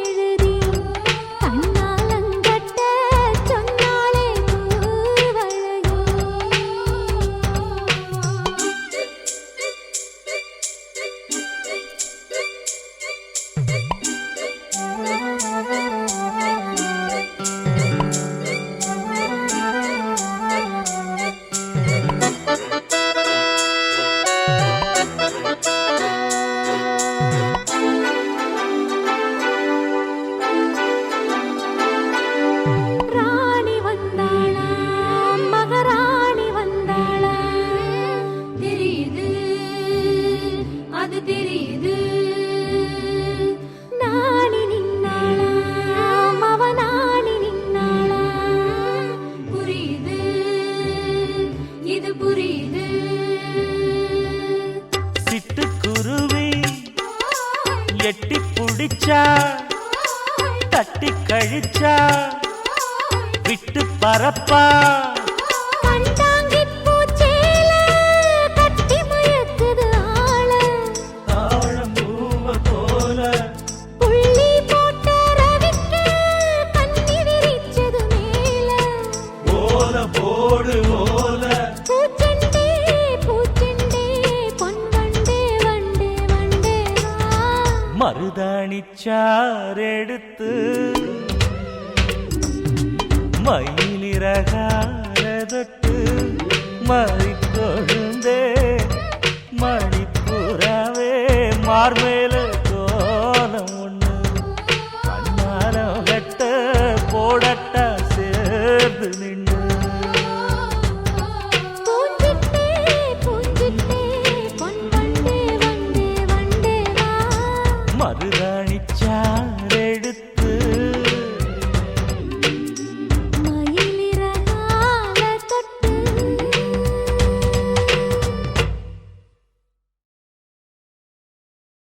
தெரியுது நாணி நின்னாளா மவ நாணி நின்னாளா புரியுது இது புரியுது சிட்டுக்குருவி எட்டி புடிச்சா தட்டி கழிச்சா விட்டு பரப்பா கண்டாங்கி பூச்சேல கட்டி மயக்குது ஆள போல புள்ளி போட்ட ரவிக்கு கண்ணி விரிச்சது மேல ஓல போடு ஓல பூச்செண்டே பூச்செண்டே பொன்வண்டே வண்டே வண்டே வா மருதாணிச்சாரெடுத்து மயிலிறகாரதொட்டு மறிக்கொழுந்தே மணிப்புறவே மார்மே